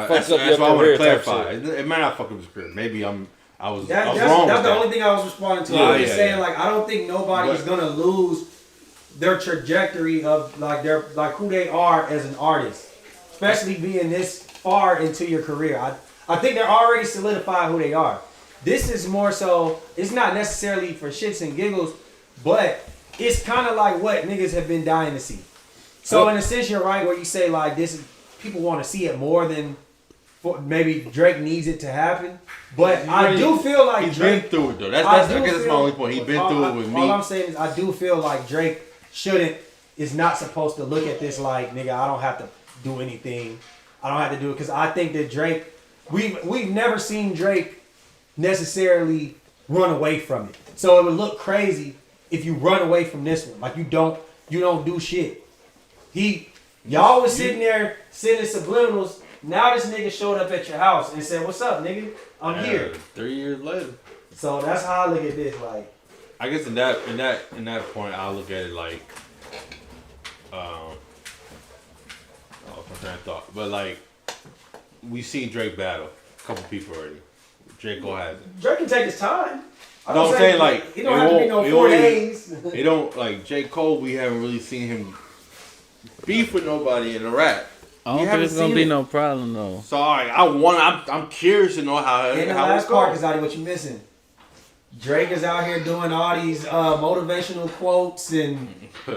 That's what I want to clarify. It might not fuck up his career. Maybe I was wrong. That's the only thing I was responding to. I was saying like I don't think nobody's gonna lose their trajectory of like who they are as an artist, especially being this far into your career. I think they're already solidified who they are. This is more so, it's not necessarily for shits and giggles, but it's kind of like what niggas have been dying to see. So in a sense, you're right where you say like this is, people want to see it more than maybe Drake needs it to happen. But I do feel like he's been through it though. I guess that's my only point. He's been through it with me. All I'm saying is I do feel like Drake is not supposed to look at this like, nigga, I don't have to do anything. I don't have to do it because I think that Drake, we've never seen Drake necessarily run away from it. So it would look crazy if you run away from this one. Like you don't do shit. Y'all was sitting there sending subliminals. Now this nigga showed up at your house and said, "What's up, nigga? I'm here." 3 years later. So that's how I look at this. Like, I guess in that point, I look at it like, my thought, but like we seen Drake battle a couple people already. J. Cole hasn't. Drake can take his time. I'm saying like he don't have to be no 4 days. It don't like J. Cole. We haven't really seen him beef with nobody in a rap. I don't think it's gonna be no problem though. So I'm curious to know how. And the last part is what you missing. Drake is out here doing all these motivational quotes and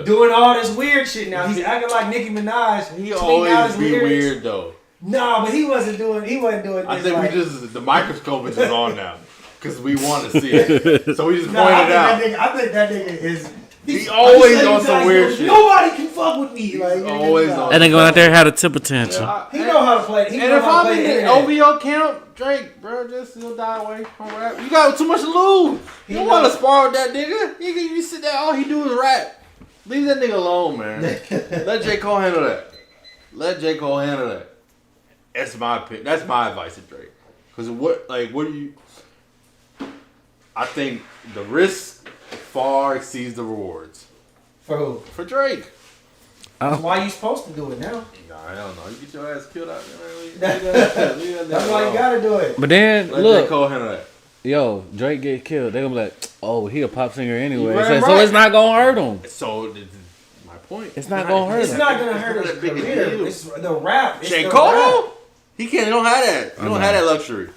doing all this weird shit now. He's acting like Nicki Minaj. He always be weird though. No, but he wasn't doing this. I think the microscope is on now because we want to see it. So we just pointed it out. I think that nigga is. He always on some weird shit. Nobody can fuck with me. Like always on. And they go out there and had a temper tantrum. He know how to play. And if I'm in the OVO camp, Drake, bro, just he'll die away from rap. You got too much to lose. You don't want to spar with that nigga. You sit there, all he do is rap. Leave that nigga alone, man. Let J. Cole handle that. That's my opinion. That's my advice to Drake. Because what do you? I think the risk far exceeds the rewards. For who? For Drake. That's why you supposed to do it now. Nah, hell no. You get your ass killed out there. That's why you gotta do it. But then Let J. look, Cole handle that. yo, Drake get killed. They gonna be like, oh, he a pop singer anyway. Right, So it's not gonna hurt him. So my point. It's not gonna hurt It's him. not gonna hurt his big career. deal. It's the rap. It's J. the Cole? rap. He can't. He don't have that. He don't have that luxury.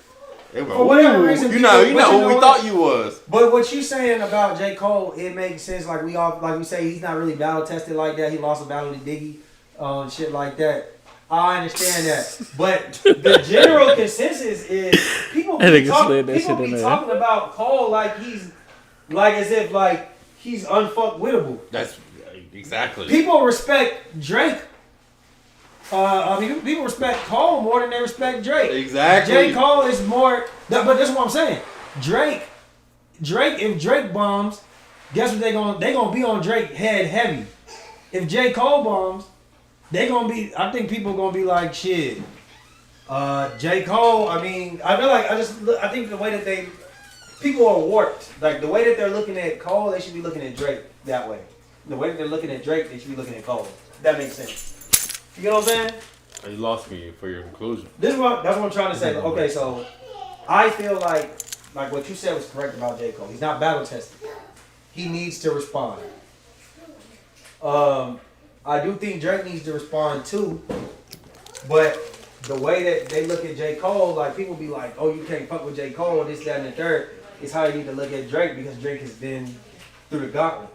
For whatever reason, you know but who we thought you was. But what you saying about J. Cole, it makes sense. Like we say, he's not really battle tested like that. He lost a battle to Diggy, shit like that. I understand that, but the general consensus is people be talking about Cole like he's as if he's unfuckwittable. That's exactly. People respect Drake. People respect Cole more than they respect Drake. Exactly. J. Cole is more, but that's what I'm saying. Drake, if Drake bombs, guess what they gonna be on Drake head heavy. If J. Cole bombs, I think people gonna be like, shit. J. Cole, I think the way that people are warped. Like the way that they're looking at Cole, they should be looking at Drake that way. The way that they're looking at Drake, they should be looking at Cole. That makes sense. You know what I'm saying? You lost me for your conclusion. That's what I'm trying to say. Okay, so I feel like what you said was correct about J. Cole. He's not battle tested. He needs to respond. I do think Drake needs to respond too, but the way that they look at J. Cole, like people be like, oh, you can't fuck with J. Cole, this, that, and the third. It's how you need to look at Drake because Drake has been through the gauntlet.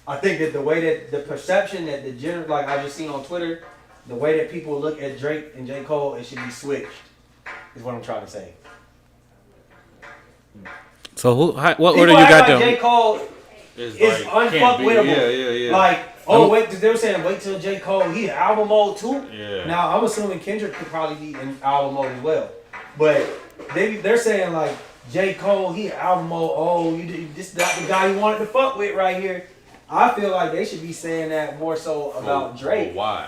I think that the way that the perception that the general, like I just seen on Twitter, the way that people look at Drake and J. Cole, it should be switched, is what I'm trying to say. So what People order you act got like them? J. Cole is unfuckwittable. Yeah. Like, wait, they were saying wait till J. Cole, he in album mode too? Yeah. Now, I'm assuming Kendrick could probably be in album mode as well. But they're saying like, J. Cole, he in album mode, oh, this is not the guy you wanted to fuck with right here. I feel like they should be saying that more so about Drake. Why?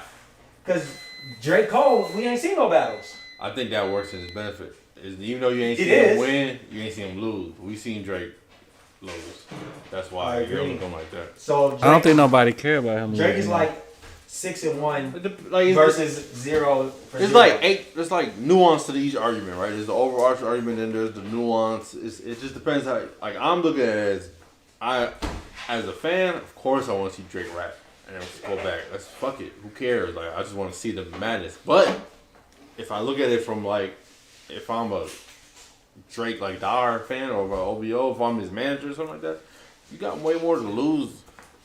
Because Drake Cole, we ain't seen no battles. I think that works in his benefit. Even though you ain't seen It him is. win, you ain't seen him lose. We seen Drake lose. That's why you're able to go like that. So Drake, I don't think nobody care about him. Drake is like 6-1 Like versus 0 for There's 0. like 8. There's like nuance to each argument, right? There's the overarching argument, and there's the nuance. It just depends how. Like I'm looking at it as a fan, of course I want to see Drake rap, and let's go back. Let's fuck it. Who cares? Like I just want to see the madness. But if I look at it from like, if I'm a Drake like diehard fan or a OVO, if I'm his manager or something like that, you got way more to lose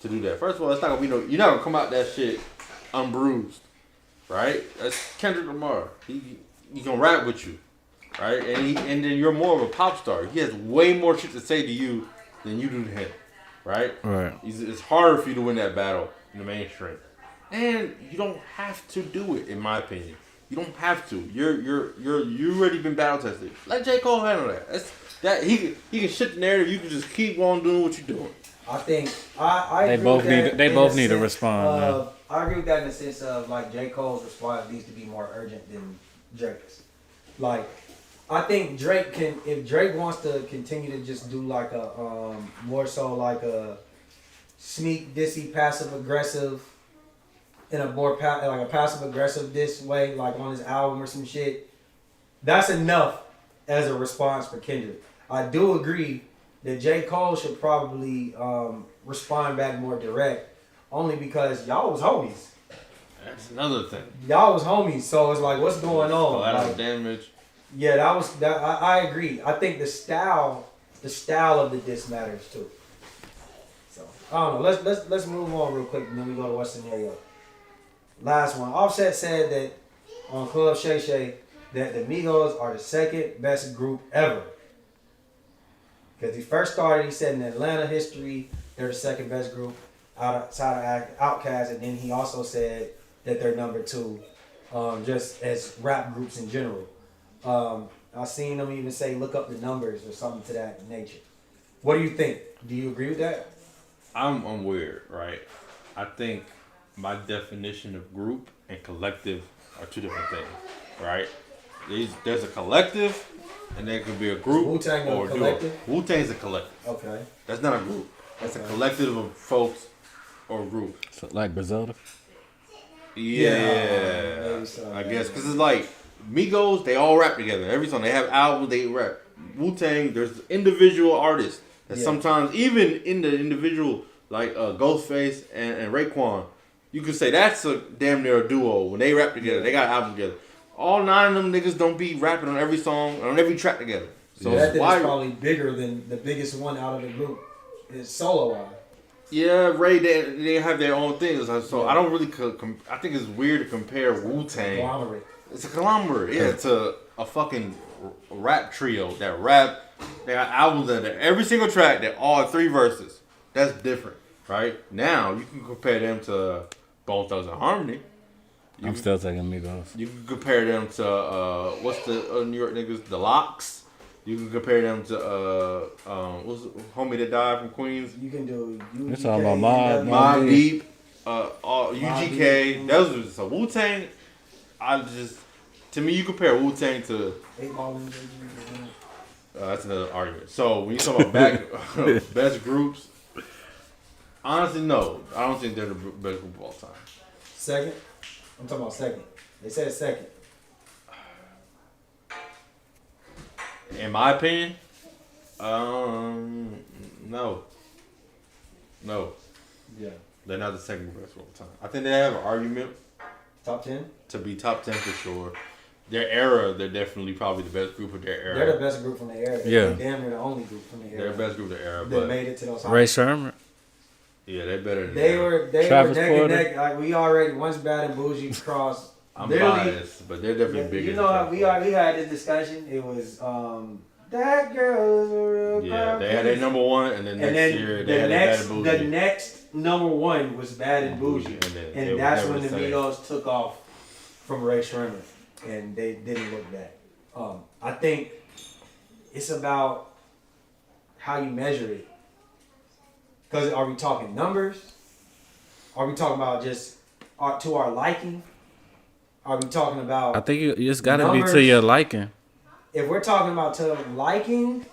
to do that. First of all, it's not gonna be you're not gonna come out that shit unbruised, right? That's Kendrick Lamar. He gonna rap with you, right? And then you're more of a pop star. He has way more shit to say to you than you do to him, right? Right. It's harder for you to win that battle in the mainstream, and you don't have to do it, in my opinion. You don't have to. You already been battle tested. Let J. Cole handle that. He can shit the narrative. You can just keep on doing what you're doing. I think I They agree both with that need. They in both the need to sense respond. Man. of- I agree with that in the sense of like J. Cole's response needs to be more urgent than Drake's. Like I think Drake can, if Drake wants to continue to just do like a more so like a sneak dissy passive aggressive in a more like a passive aggressive diss way, like on his album or some shit, that's enough as a response for Kendrick. I do agree that J. Cole should probably respond back more direct, only because y'all was homies. That's another thing. Y'all was homies, so it's like, what's going on? Collateral Like, damage. yeah, I agree. I think the style of the diss matters too. So I don't know. Let's move on real quick, and then we go to what scenario. Last one. Offset said that on Club Shay Shay that the Migos are the second best group ever. Because he first started, he said in Atlanta history, they're the second best group outside of Outkast, and then he also said that they're number 2, just as rap groups in general. I've seen them even say, look up the numbers or something to that nature. What do you think? Do you agree with that? I'm weird, right? I think my definition of group and collective are two different things, right? There's a collective, and there could be a group Wu-Tang or a a duo. collective? Wu-Tang's a collective. Okay. That's not a group. That's Okay. a collective of folks or a group. So, like Griselda. Yeah, maybe so. I guess because it's like Migos, they all rap together. Every song they have albums, they rap. Wu-Tang, there's individual artists that sometimes even in the individual like Ghostface and Raekwon, you could say that's a damn near a duo when they rap together. They got an album together. All 9 of them niggas don't be rapping on every song, on every track together. So that is probably bigger than the biggest one out of the group. Is solo wise. Yeah, Ray, they have their own things. So I don't really. I think it's weird to compare Wu-Tang. Conglomerate. It's a conglomerate, yeah, to a fucking rap trio that rap. They got albums in there. Every single track, they're all 3 verses. That's different, right? Now you can compare them to Bone Thugs and Harmony. I'm still taking Migos. You can compare them to what's the New York niggas, the Locks. You can compare them to what's the homie that died from Queens? You can do. You're talking about Mobb Deep, UGK. Those are so Wu-Tang. To me, you compare Wu-Tang to. 8 Ball. That's another argument. So when you talk about best groups, honestly, no, I don't think they're the best group of all time. Second, I'm talking about second. They said second. In my opinion, no. Yeah. They're not the second best of all time. I think they have an argument Top 10. to be top 10 for sure. Their era, they're definitely probably the best group of their era. They're the best group from the era. Yeah. They're damn near the only group from the era. They're the best group of their era, That but made it to those. Ray Sherman. yeah, they're better than They them. were Travis neck and Porter. neck. Like we already once Bad and Bougie crossed. I'm literally, biased, but they're definitely bigger. You know, we had this discussion. It was that girl is a real Yeah, they had their number 1, and then next year they had Bad and Bougie. the next number 1 was Bad and Bougie, and that's when the Migos took off from Ray Sherman, and they didn't look back. I think it's about how you measure it. Because are we talking numbers? Are we talking about just to our liking? Are we talking about? I think it's got to be numbers? to your liking. If we're talking about to liking,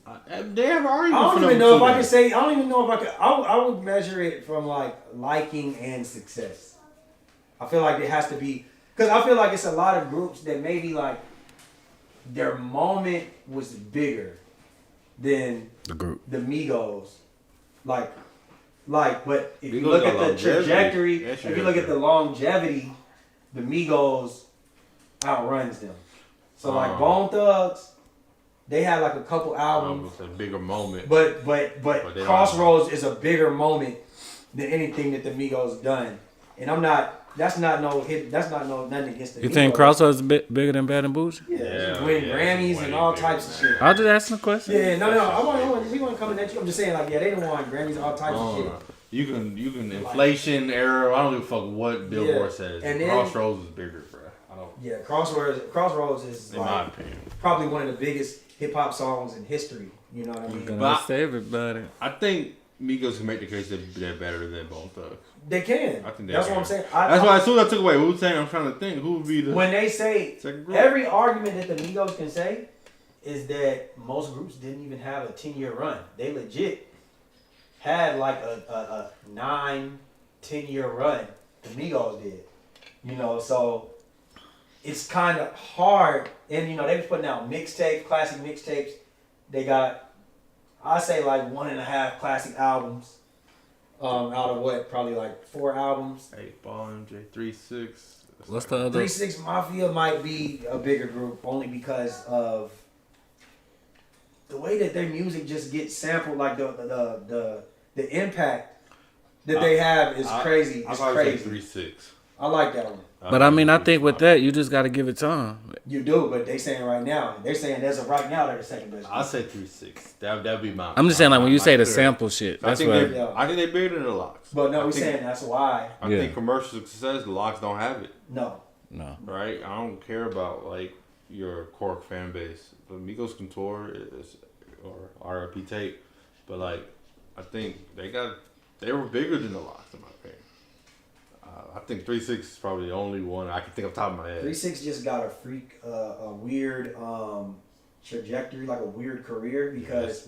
They have an I argument. don't even know if I can say. I don't even know if I could. I would measure it from like liking and success. I feel like it has to be because I feel like it's a lot of groups that maybe like their moment was bigger than The group. the Migos. Like, but if you Migos look got at the longevity. trajectory, Yes, if you look at the longevity, the Migos outruns them. So like Bone Thugs, they had like a couple albums. It's a bigger moment. But they don't- Crossroads is a bigger moment than anything that the Migos done. And I'm not. That's not no hit. That's not no nothing against the. You Migos. think Crossroads is bigger than Bad and Bougie? Yeah, winning Grammys way and all bigger, types of shit. I was just asking a question. Yeah, no. We want coming at you. I'm just saying, like, yeah, they didn't want Grammys, all types of shit. You can inflation era. I don't give a fuck what Billboard says. And then- Crossroads is bigger, bro. I don't. Yeah, Crossroads is In my like opinion, probably one of the biggest hip hop songs in history. You know what I mean? Gonna say everybody. I think Migos can make the case that they're better than Bone Thugs. They can. I think they That's can. what I'm saying. That's why as soon as I took away Wu-Tang, I'm trying to think who would be the When they say second group. every argument that the Migos can say is that most groups didn't even have a 10-year run. They legit had like a 9-10-year run. The Migos did. You know, so it's kind of hard. And, you know, they was putting out mixtapes, classic mixtapes. They got, I say like 1.5 classic albums. Out of what? Probably like 4 albums. 8 Ball, MJ, 3-6. What's the other? 3-6 Mafia might be a bigger group only because of the way that their music just gets sampled. Like the impact that they have is crazy. It's crazy. 3-6. I like that one. But I mean, I think with that, you just got to give it time. You do, but they saying right now. They're saying as of right now they're the second best. I'll say 3-6. That'd be my. I'm just saying, like when you say the clear. sample shit, I that's think what. they're bigger than the Locks. But no, I we're think- saying that's why. I Yeah. think commercial success, the Locks don't have it. No. No. Right? I don't care about like your core fan base. The Migos can tour or RIP tape, but like I think they were bigger than the Locks in my opinion. I think 3-6 is probably the only one I can think off the top of my head. 3-6 just got a freak, a weird trajectory, like a weird career because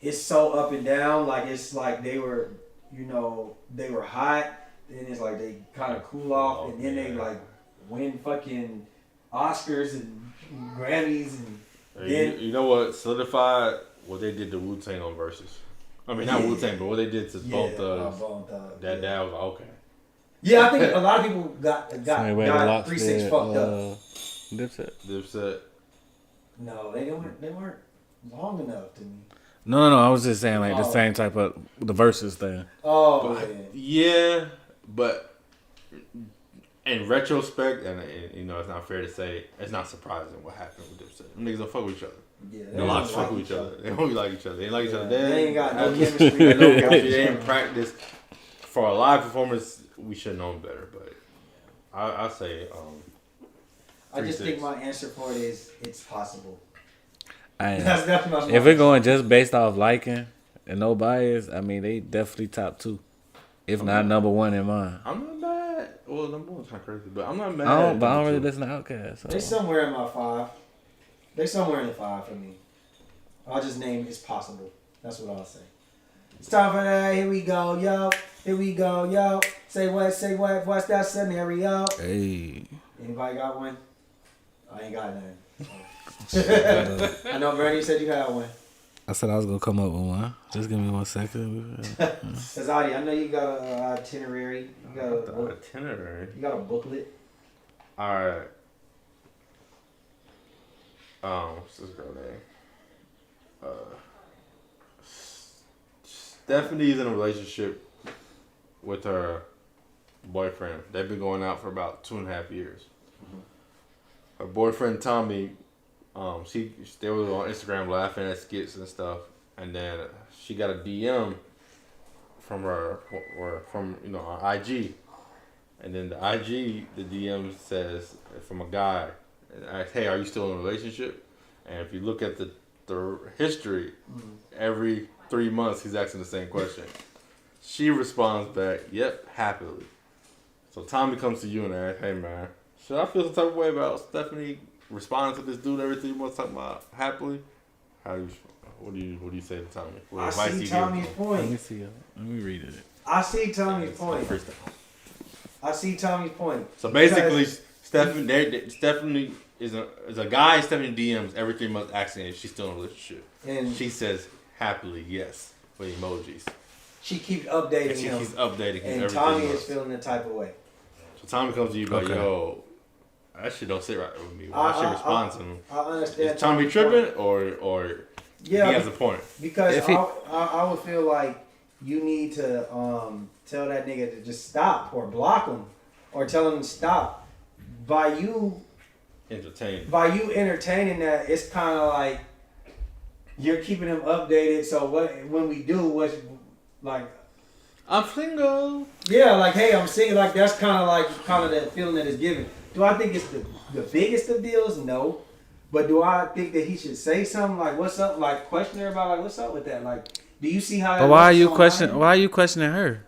it's so up and down. Like it's like they were, you know, they were hot, then it's like they kind of cool off, and then they like win fucking Oscars and Grammys, and then you know what solidified what they did to Wu-Tang on Versus. I mean, not Wu-Tang, but what they did to Bone Thugs. That was like, okay. Yeah, I think a lot of people got Same way the Locks 3-6 did, fucked up. Dipset. No, they weren't long enough to me. No. I was just saying like the same type of the versus thing. Oh, yeah, but in retrospect, and you know, it's not fair to say, it's not surprising what happened with Dipset. Them niggas don't fuck with each other. Yeah, they don't fuck with each other. They don't like each other. They ain't like each other. They ain't got no chemistry. They ain't practice. For a live performance, we should have known better. But I say. I just think my answer for it is it's possible. That's definitely if we're going just based off liking and no bias, I mean they definitely top 2, if not number 1 in mine. I'm not mad. Well, number 1's kind of crazy, but I'm not mad. I don't really listen to Outkast. So. They somewhere in my 5. They somewhere in the 5 for me. I'll just name it's possible. That's what I'll say. It's time for that. Here we go, yo. Here we go, yo. Say what? Say what? What's that scenario? Hey. Anybody got one? I ain't got none. I know Bernie said you had one. I said I was gonna come up with one. Just give me 1 second. Azadi, I know you got an itinerary. You got a itinerary. You got a booklet. All right. What's this girl name? Stephanie's in a relationship with her boyfriend. They've been going out for about 2.5 years. Her boyfriend Tommy, they were on Instagram laughing at skits and stuff, and then she got a DM from her or from on IG, and then the DM says from a guy, and asks, "Hey, are you still in a relationship?" And if you look at the history, every 3 months he's asking the same question. She responds back, "Yep, happily." So Tommy comes to you and asks, "Hey man, should I feel some type of way about Stephanie responding to this dude every 3 months talking about happily?" What do you say to Tommy? What I see Tommy's point. Let me see. Let me read it. I see Tommy's point. I see Tommy's point. So basically, Stephanie is a guy Stephanie DMs every 3 months asking if she's still in a relationship. And she says happily yes with emojis. She keeps updating him. She's updating him. And Tommy is feeling the type of way. So Tommy comes to you like, "Yo, that shit don't sit right with me. Why she respond to him?" I understand. Is Tommy tripping or he has a point? Because I would feel like you need to tell that nigga to just stop or block him or tell him to stop. By you entertaining that, it's kind of like you're keeping him updated. So when we do what's like, I'm single. Yeah, like, hey, I'm single. Like that's kind of that feeling that is given. Do I think it's the biggest of deals? No. But do I think that he should say something like, "What's up?" Like question her about like, "What's up with that?" Like, do you see how? But why are you questioning her?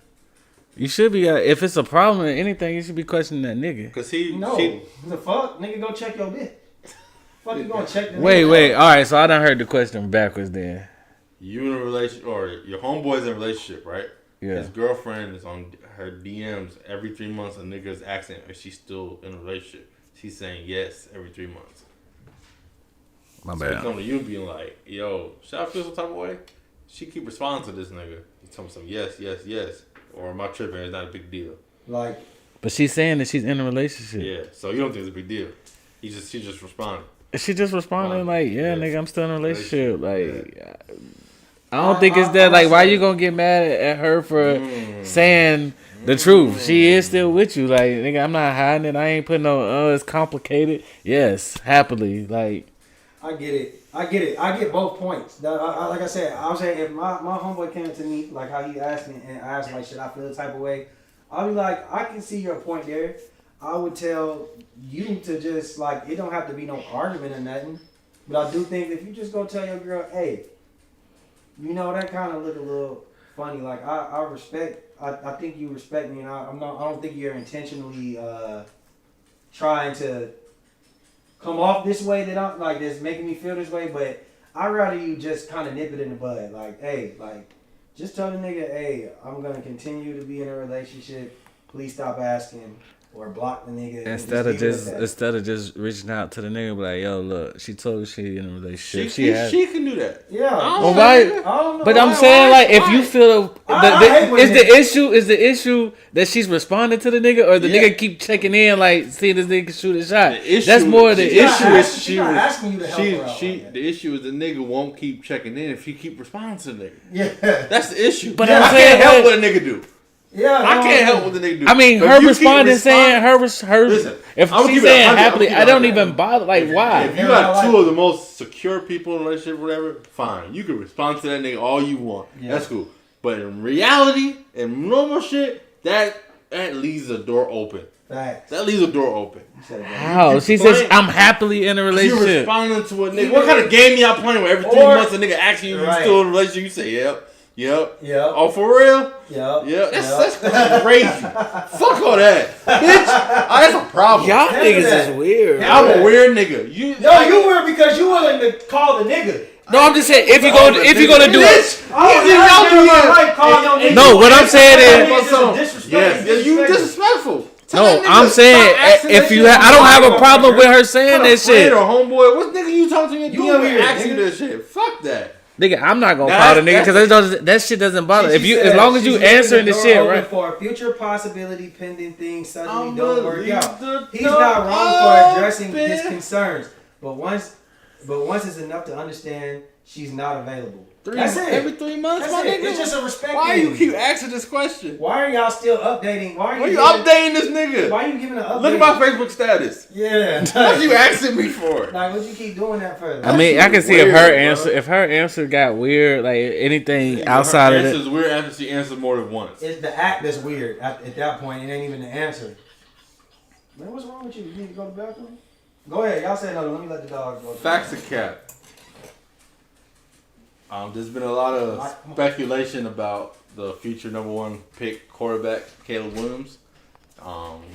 You should be. If it's a problem or anything, you should be questioning that nigga. Cause the fuck, nigga, go check your bitch. Fuck, you gonna check the Wait. All right, so I done heard the question backwards then. You in a relationship, or your homeboy's in a relationship, right? Yeah. His girlfriend is on her DMs every 3 months. A nigga's asking if she's still in a relationship. She's saying yes every 3 months. My so bad. he come to you being like, "Yo, should I feel some type of way?" She keep responding to this nigga. He tell me some yes. Or am I tripping? It's not a big deal. Like, but she's saying that she's in a relationship. Yeah, so you don't think it's a big deal. She just responded. She just responded like, yeah, nigga, I'm still in a relationship. Like, I don't think it's that. Like, why you gonna get mad at her for saying the truth? She is still with you. Like, nigga, I'm not hiding it. I ain't putting no, it's complicated. Yes, happily. Like, I get it. I get both points. Like I said, I was saying if my homeboy came to me, like how he asked me, and I asked like, should I feel the type of way? I'll be like, I can see your point there. I would tell you to just like, it don't have to be no argument or nothing. But I do think if you just go tell your girl, hey, you know, that kind of look a little funny. Like I think you respect me, and I don't think you're intentionally trying to come off this way that I'm like this, making me feel this way. But I'd rather you just kind of nip it in the bud. Like, hey, like just tell the nigga, hey, I'm gonna continue to be in a relationship. please stop asking or block the nigga. Instead of just reaching out to the nigga, and be like, yo, look, she told you she in a relationship. She can do that. Yeah. Well, right. But I'm saying, like, if you feel is the issue that she's responding to the nigga, or the nigga keep checking in, like, seeing this nigga shoot a shot. That's more the issue. She's not asking you to help her out. The issue is the nigga won't keep checking in if she keep responding to the nigga. Yeah. That's the issue. But I can't help what a nigga do. Yeah, I can't help what the nigga do. I mean, her responding saying her. Listen, if she's saying happily, I don't even bother. Like, why? If you got two of the most secure people in a relationship, whatever, fine. You can respond to that nigga all you want. Yeah. That's cool. But in reality, in normal shit, that leaves the door open. Facts. That leaves the door open. How? She says, I'm happily in a relationship. You responding to a nigga. What kind of game y'all playing where every 3 months a nigga asking you if you still in a relationship? You say, yep. Oh, for real? Yep. That's crazy. Fuck all that. Bitch, that's a problem. Y'all niggas is weird. I'm a weird nigga. You weird because you willing to call the nigga. No, I'm just saying, if you're gonna do it. No, what I'm saying is, yes, you disrespectful. No, I'm saying if you, I don't have a problem with her saying that shit. Or homeboy, what nigga you talking to? You over here asking this shit? Fuck that. Nigga, I'm not gonna call the nigga because that shit doesn't bother. If you, as long as you answering the shit right. For a future possibility pending things suddenly don't work out. He's not wrong for addressing his concerns, but once it's enough to understand she's not available. That's it. Every 3 months, my nigga. It's just a respect. Why you keep asking this question? Why are y'all still updating? Why are you updating this nigga? Why are you giving an update? Look at my Facebook status. Yeah. What you asking me for? Like, what you keep doing that for? I mean, I can see if her answer got weird, like anything outside of it. It's weird after she answered more than once. It's the act that's weird. At that point, it ain't even the answer. Man, what's wrong with you? You need to go to the bathroom? Go ahead. Y'all say no. Let me let the dog go. Facts or cap? There's been a lot of speculation about the future #1 pick quarterback, Caleb Williams.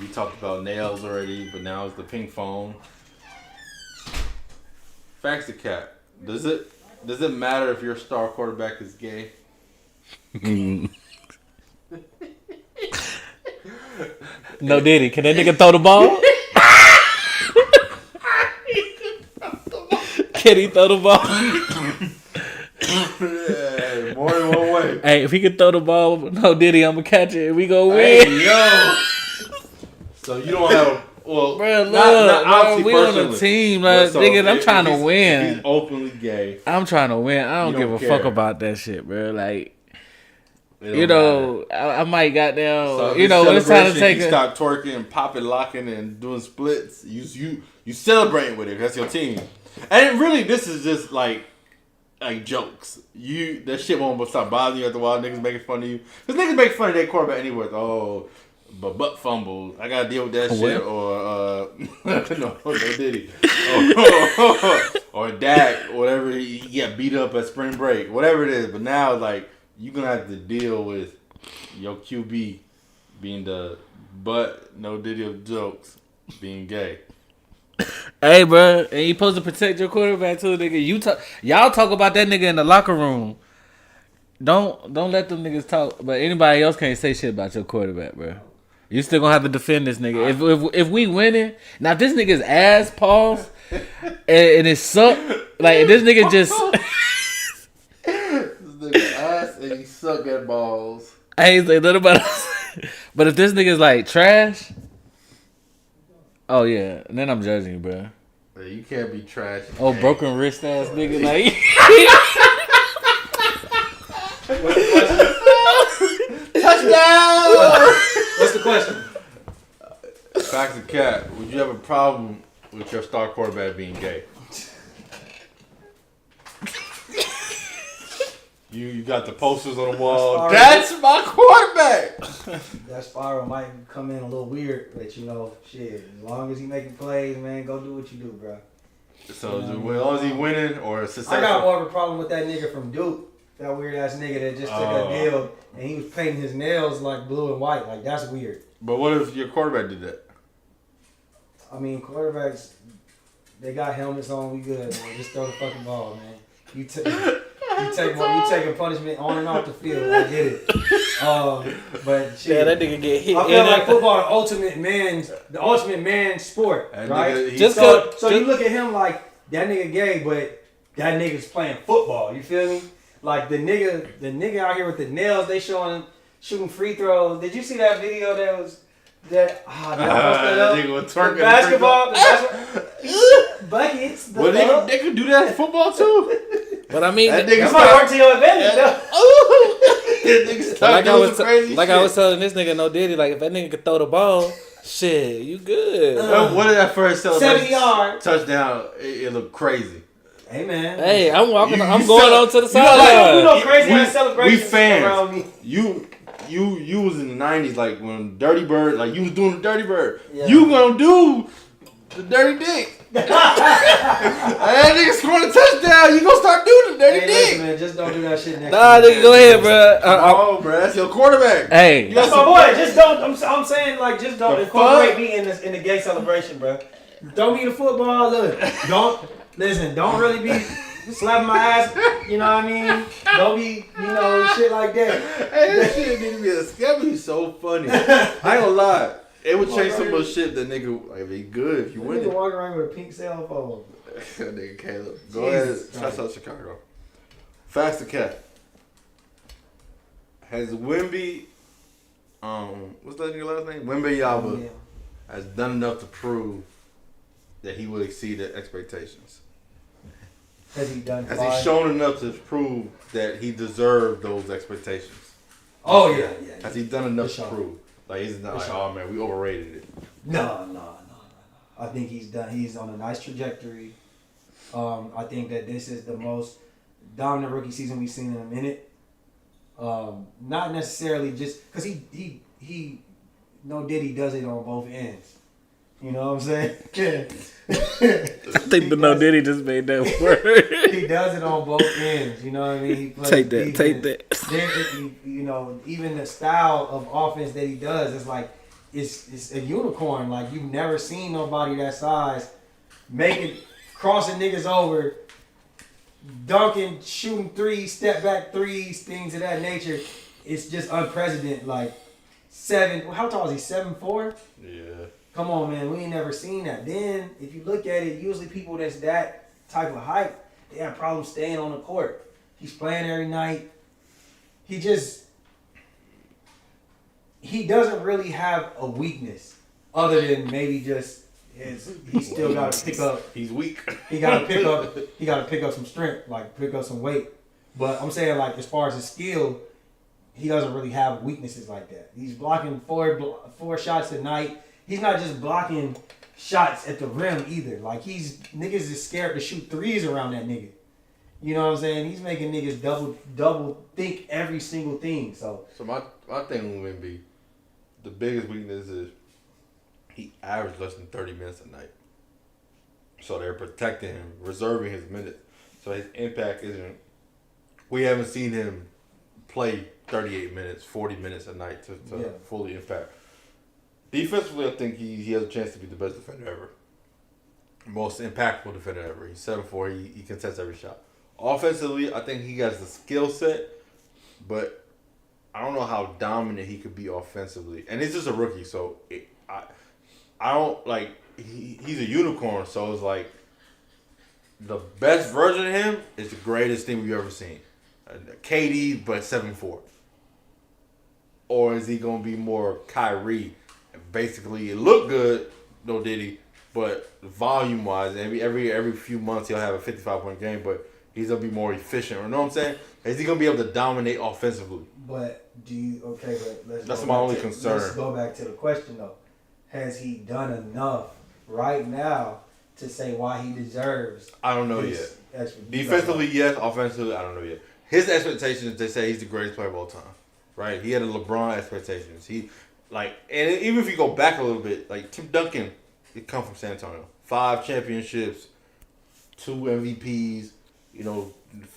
We talked about nails already, but now it's the pink phone. Facts or cap? Does it matter if your star quarterback is gay? No, Diddy. Can that nigga throw the ball? Can he throw the ball? Yeah, more than one way. Hey, if he can throw the ball, no Diddy, I'm gonna catch it and we gonna win. Hey, yo. So you don't have bro, look, we on a team, like, so nigga. I'm trying to win. If he's openly gay. I'm trying to win. I don't give a fuck about that shit, bro. Like, you know, I might goddamn. So you know, when it's time to take stop twerking, popping, locking, and doing splits. You celebrating with it. That's your team. And really, this is just like jokes. That shit won't stop bothering you after a while. Niggas making fun of you. Cause niggas make fun of their quarterback anyway. Oh, but butt fumbles. I gotta deal with that shit. Or no Diddy. Or Dak. Whatever. He got beat up at spring break. Whatever it is. But now like you gonna have to deal with your QB being the butt no Diddy of jokes being gay. Hey, bro, and you supposed to protect your quarterback too, nigga. Y'all talk about that nigga in the locker room. Don't let them niggas talk. But anybody else can't say shit about your quarterback, bro. You still gonna have to defend this nigga. If we winning, now if this nigga's ass pause and it suck, like this nigga just this nigga ass and he suck at balls. I ain't say nothing about it. But if this nigga's like trash. Oh yeah, and then I'm judging you, bro. You can't be trash. Oh, broken wrist ass nigga, like. Touchdown! What's the question? Facts or cap? Would you have a problem with your star quarterback being gay? You got the posters on the wall. That's my quarterback. That spiral might come in a little weird, but you know, shit. As long as he making plays, man, go do what you do, bro. So as long as he winning or successful. I got more of a problem with that nigga from Duke. That weird ass nigga that just took a deal and he was painting his nails like blue and white. Like that's weird. But what if your quarterback did that? I mean, quarterbacks, they got helmets on. We good, man. Just throw the fucking ball, man. You taking punishment on and off the field. I get it. But shit, Yeah, that nigga get hit. I feel like football, the ultimate man sport, That right? nigga, Just So you look at him like that nigga gay, but that nigga's playing football. You feel me? Like the nigga out here with the nails, they showing him shooting free throws. Did you see that video that was that? that nigga was twerking. The basketball buckets. Well, they could do that in football too. But I mean, That nigga That might work to your advantage, though. like I was telling this nigga no Diddy, like if that nigga could throw the ball, shit, you good. What did that first celebration? 70 yards touchdown. It looked crazy. Hey man. Hey, I'm walking. You I'm going on to the You sideline. know crazy ass celebrations We fans. around me. You was in the 90s, like when Dirty Bird, like you was doing the Dirty Bird. Yeah. You gonna do the Dirty Dick. That nigga scoring a touchdown. You gonna start doing the Dirty Hey, Dick. listen, man, just don't do that shit next Nah, to me. nigga, go ahead, bro. Oh, bro, that's your quarterback. Hey, That's my boy. Just don't. I'm saying like just don't The incorporate fuck? me in the gay celebration, bro. Throw me the football. Look, don't really be slapping my ass. You know what I mean? Don't be shit like that. Hey, that shit need to be that would be so funny. I ain't gonna lie. It would change some of the shit that nigga like be good if you win Nigga it. walking around with a pink cell phone. That nigga Caleb. Go ahead. Shout out Chicago. Faster Cat. Has Wemby, what's that nigga last name? Wemby Yaba Yeah. has done enough to prove that he will exceed the expectations. Has he done? Has he shown enough to prove that he deserved those expectations? Oh yeah. Has he done enough For sure. to prove? Like he's not For like, sure. oh man, we overrated it. No. I think he's on a nice trajectory. I think that this is the most dominant rookie season we've seen in a minute. Not necessarily just because he no Diddy does it on both ends. You know what I'm saying? I think the no Diddy just made that word. He does it on both ends. You know what I mean? He plays Take that. defense. Then, even the style of offense that he does is like it's a unicorn. Like you've never seen nobody that size crossing niggas over, dunking, shooting threes, step back threes, things of that nature. It's just unprecedented. Like how tall is he? 7'4"? Yeah. Come on, man. We ain't never seen that. Then, if you look at it, usually people that's that type of height, they have problems staying on the court. He's playing every night. He doesn't really have a weakness other than maybe just he still got to pick up. He's weak. He got to pick up some strength, like pick up some weight. But I'm saying, like, as far as his skill, he doesn't really have weaknesses like that. He's blocking four shots a night. He's not just blocking shots at the rim either. Like niggas is scared to shoot threes around that nigga. You know what I'm saying? He's making niggas double think every single thing. So my thing with Wemby, the biggest weakness is he averaged less than 30 minutes a night. So they're protecting him, reserving his minutes. So his impact isn't. We haven't seen him play 38 minutes, 40 minutes a night to fully impact. Defensively, I think he has a chance to be the best defender ever. Most impactful defender ever. He's 7'4". He contests every shot. Offensively, I think he has the skill set, but I don't know how dominant he could be offensively. And he's just a rookie, so I don't like. He's a unicorn, so it's like the best version of him is the greatest thing we've ever seen. KD, but 7'4". Or is he gonna be more Kyrie? Basically, it looked good, no Diddy, but volume wise, every few months he'll have a 55-point game, but he's gonna be more efficient. You know what I'm saying? Is he gonna be able to dominate offensively? But That's my only concern. Let's go back to the question though. Has he done enough right now to say why he deserves? I don't know yet. Defensively, yes. Offensively, I don't know yet. His expectations, they say he's the greatest player of all time, right? He had a LeBron expectations. And even if you go back a little bit, like Tim Duncan, he come from San Antonio. 5 championships, 2 MVPs,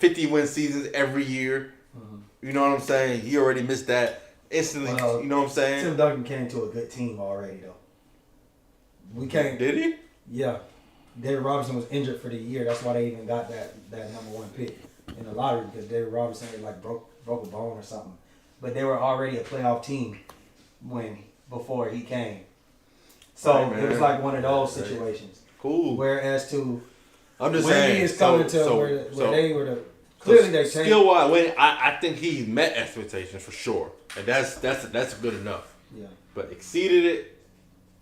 50-win seasons every year. Mm-hmm. You know what I'm saying? He already missed that instantly. You know what I'm saying? Tim Duncan came to a good team already, though. Did he? Yeah. David Robinson was injured for the year. That's why they even got that number 1 pick in the lottery, because David Robinson broke a bone or something. but they were already a playoff team before he came. So Right, it was man. like one of those Right. situations. Cool. Whereas to I'm just when saying. he is coming to where they were clearly they changed. Skill wise, I think he met expectations for sure, and that's good enough. Yeah. But exceeded it.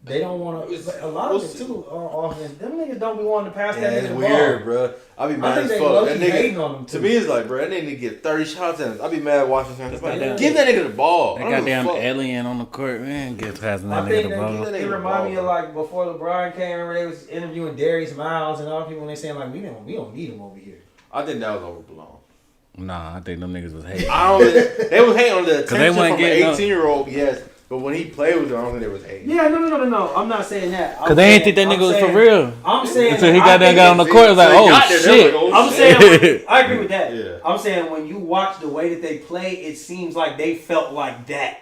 They don't want to. A lot of it too are offense. Them niggas don't be wanting to pass Yeah, that it's nigga the weird, ball. bro. I be I mad think as they fuck. low-key That nigga, hating on him to too. me, it's like, bro, that nigga need to get 30 shots at him. I be mad watching him. goddamn- Give that nigga the ball. That I don't give a goddamn fuck. alien on the court, man. Get past that I nigga think the ball. that it nigga remind me the of ball, like before LeBron came, remember they was interviewing Darius Miles and all people when they saying like we don't need him over here. I think that was overblown. Nah, I think them niggas was hating. I don't. They was hating on the attention they from wasn't an getting up. 18-year-old, yes. But when he played with them, I don't think they was hating. Yeah, no. I'm not saying that. Cause they ain't think that nigga was for real. I'm saying Until he I got that think guy on the court, it was like, Until he oh got there, they shit. was like, I'm saying I agree with that. Yeah. I'm saying when you watch the way that they play, it seems like they felt like that,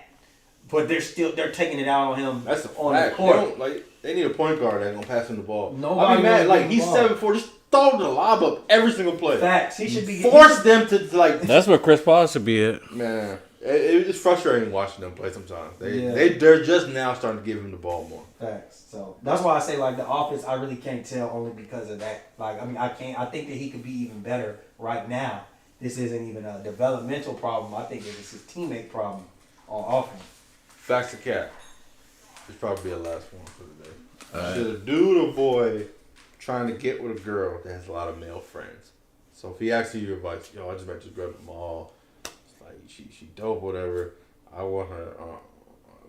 but they're taking it out on him. That's a on fact. the court. They need a point guard that's gonna pass him the ball. Nobody I be mad. wanna Like give him he's the ball. 7'4". Just throw the lob up every single play. Facts. He should be Force them to like. That's where Chris Paul should be at. Man, it's frustrating watching them play sometimes. Yeah. They're just now starting to give him the ball more. Facts. So that's why I say like the offense, I really can't tell only because of that. Like I mean, I think that he could be even better right now. This isn't even a developmental problem. I think it's his teammate problem on offense. Facts of cat. This probably be the last one for the day. Should a dude or boy trying to get with a girl that has a lot of male friends? So if he asks you advice, yo, I just met this girl at the mall. It's like she dope, whatever. I want her.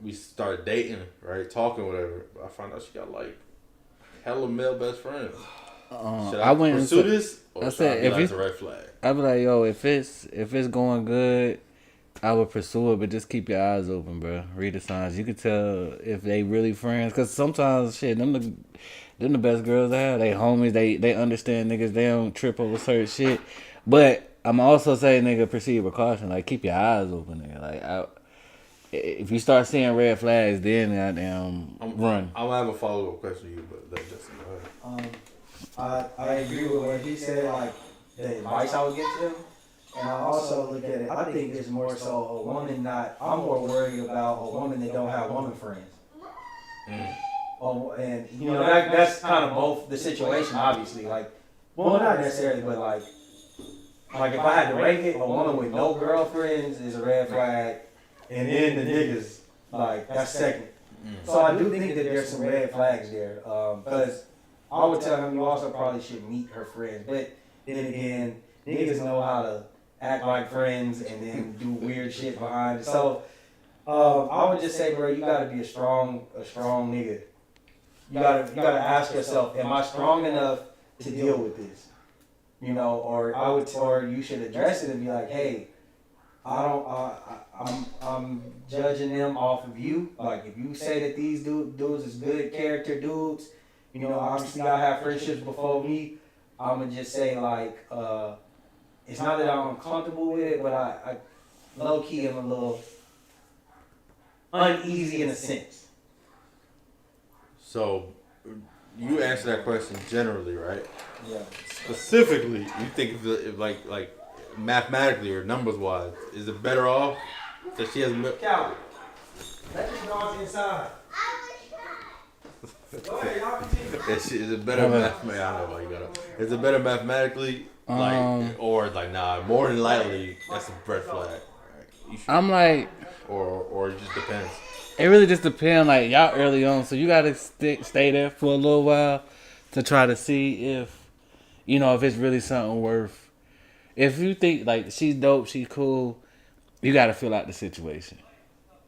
We started dating, right? Talking, whatever. But I found out she got like hella male best friends. Should I went pursue into- this? Or I should said, I be if like, you- it's a red flag? I'd be like, yo, if it's going good, I would pursue it, but just keep your eyes open, bro. Read the signs. You can tell if they really friends, cause sometimes shit, them the best girls I have. They homies. They understand niggas. They don't trip over certain shit. But I'm also saying, nigga, proceed with caution. Like keep your eyes open, nigga. Like if you start seeing red flags, then goddamn run. I'm gonna have a follow up question to you, but let Justin go ahead. I agree with what he said. Like the advice I would give to him. And I also look at it, I think it's more so a woman I'm more worried about a woman that don't have woman friends. Oh, and you know, that's kind of both the situation, obviously. Like, well, not necessarily, but like if I had to rank it, a woman with no girlfriends is a red flag, and then the niggas, like, that's second. So I do think that there's some red flags there, because I would tell him you also probably should meet her friends, but then again, niggas know how to act like friends and then do weird shit behind it. So I would just say, bro, you gotta be a strong nigga. You gotta ask yourself, am I strong enough to deal with this? You know, or you should address it and be like, hey, I'm judging them off of you. Like if you say that these dudes is good character dudes, you know, obviously I have friendships before me. I'ma just say like, it's not that I'm uncomfortable with it, but I low key am a little uneasy in a sense. So you answer that question generally, right? Yeah. Specifically, you think if like mathematically or numbers wise, is it better off that she has Calvin, let this dog inside. Go ahead, y'all continue. is it better mathematically? I don't know why you gotta. Is it better mathematically, or like nah? More than likely, that's a red flag. Right? I'm like, or it just depends. it really just depends. Like y'all early on, so you gotta stay there for a little while to try to see if if it's really something worth. If you think like she's dope, she's cool, you gotta fill out the situation,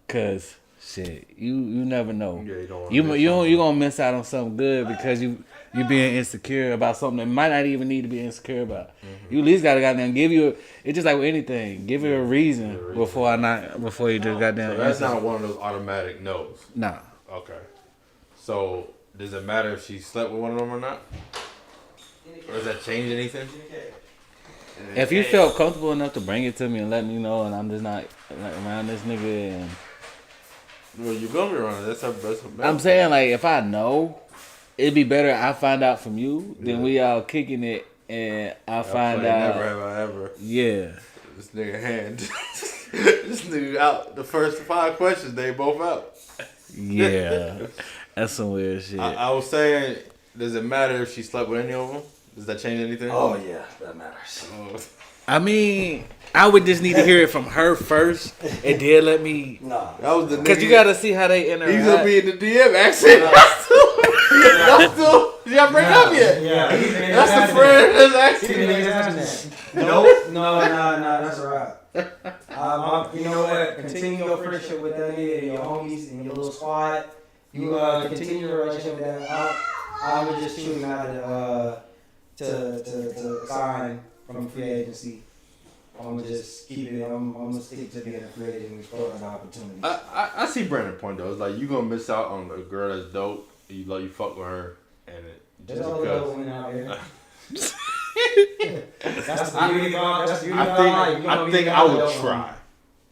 cause shit, you never know. Yeah, you gonna miss out on something good because you being insecure about something that might not even need to be insecure about. Mm-hmm. You at least gotta goddamn give you. It's just like with anything, give it a reason before you just goddamn. So that's not one of those automatic no's. Nah. Okay. So does it matter if she slept with one of them or not? Or does that change anything? If you felt comfortable enough to bring it to me and let me know, and I'm just not like around this nigga, and well, you're gonna be around. That's her. I'm saying like if I know, it'd be better I find out from you than we all kicking it and I find out. Never have I ever. Yeah. This nigga hand. This nigga out. The first 5 questions, they both out. Yeah, that's some weird shit. I was saying, does it matter if she slept with any of them? Does that change anything? Oh yeah, that matters. I mean, I would just need to hear it from her first, and then let me. Nah. That was the nigga. Cause you gotta see how they interact. He's gonna be in the DM accent. That's still. Y'all break up yet? Yeah. That's the friend that's asking. Nope. No, that's alright. You know what? Continue your friendship with that nigga and your homies and your little squad. You continue your relationship with that. I would just choose not to sign from free agency. I'm gonna just keep it. I'm gonna stick to being a free agent and explore the opportunities. I see Brandon's point though. It's like you gonna miss out on a girl that's dope. You fuck with her and it There's just all because. those women out here. That's the beauty about life. I think I would try.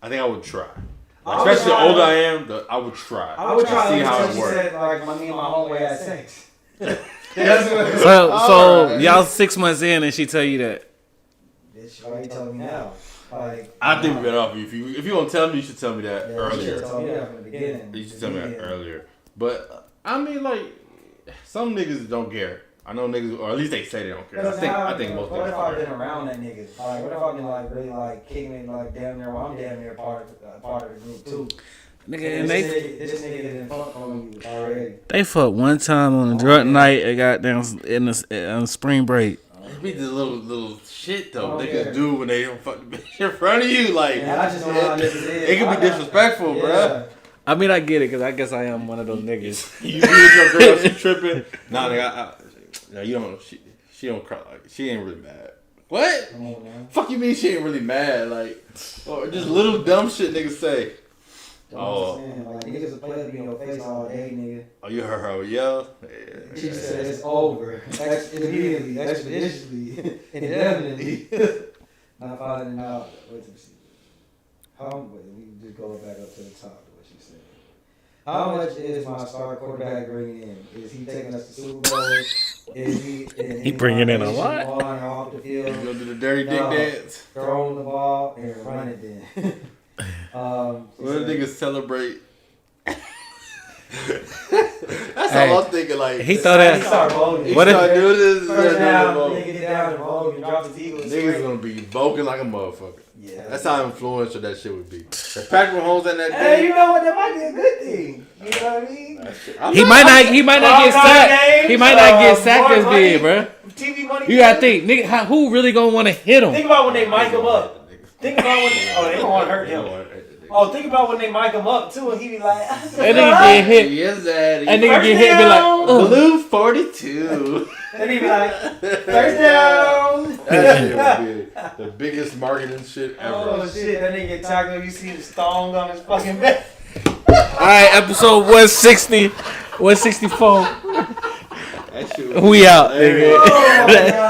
I think I would try. Especially the older I am, I would try. I would try see how it she works. said like me and my homeboy had sex. So y'all 6 months in, and she tell you that. Bitch, why you telling me now? Like, I think we're better off if you gonna tell me, you should tell me that You earlier. should tell me that from the beginning. You should tell me that earlier. But I mean, like, some niggas don't care. I know niggas, or at least they say they don't care. I think most What niggas if I've don't been around that nigga? Like, what if I've been like really like kicking it like damn near? Well, I'm damn near part of the group too. Nigga, and This nigga didn't fuck on you already. they fucked one time on a drunk night and got down on spring break. It be the little shit though niggas do when they don't fuck the bitch in front of you. Like, Yeah, I just know how niggas is. it can be disrespectful, bruh. I mean, I get it, because I guess I am one of those niggas. You be with your girl, she tripping. Nah, nigga, no, you don't. She don't cry. Like, she ain't really mad. What? Come on, man. Fuck you mean she ain't really mad? Like, or just little dumb shit niggas say. Oh. Like, niggas will play to be in your face all day, nigga. Oh, you heard her yell? Yeah. She said it's over. Immediately, expeditiously, indefinitely. Not finding out. Wait till we see. We can just go back up to the top of what she said. How much is my star quarterback bringing in? Is he taking us to Super Bowl? Is he bringing in a lot? On or off the You field? gonna do the dirty dick dance? Throwing the ball and run it then. What do niggas celebrate? That's all I'm thinking. Like, He thought He that. started voting. he What if- start doing this. First down, vote. nigga get down and vote and drop his eagles. Niggas gonna be voting like a motherfucker. Yeah. That's how influential that shit would be. If Patrick Mahomes in that Hey, you game, know what? That might be a good thing. You know what I mean? He might not get sacked. He might not get sacked as big, bro. TV money. You gotta think, nigga, who really gonna want to hit him? Think about when they mic him up. Think about when. Oh, they don't want to hurt him. Oh, think about when they mic him up too, and he be like, That nigga get hit. Yes, daddy. That nigga get hit and be like, ugh. Blue 42. and he be like, first down. That shit would be the biggest marketing shit ever. Oh shit, that nigga get tackled. You see the thong on his fucking back. Alright, episode 160, 164. That shit would We be out, hilarious. nigga. Oh my god.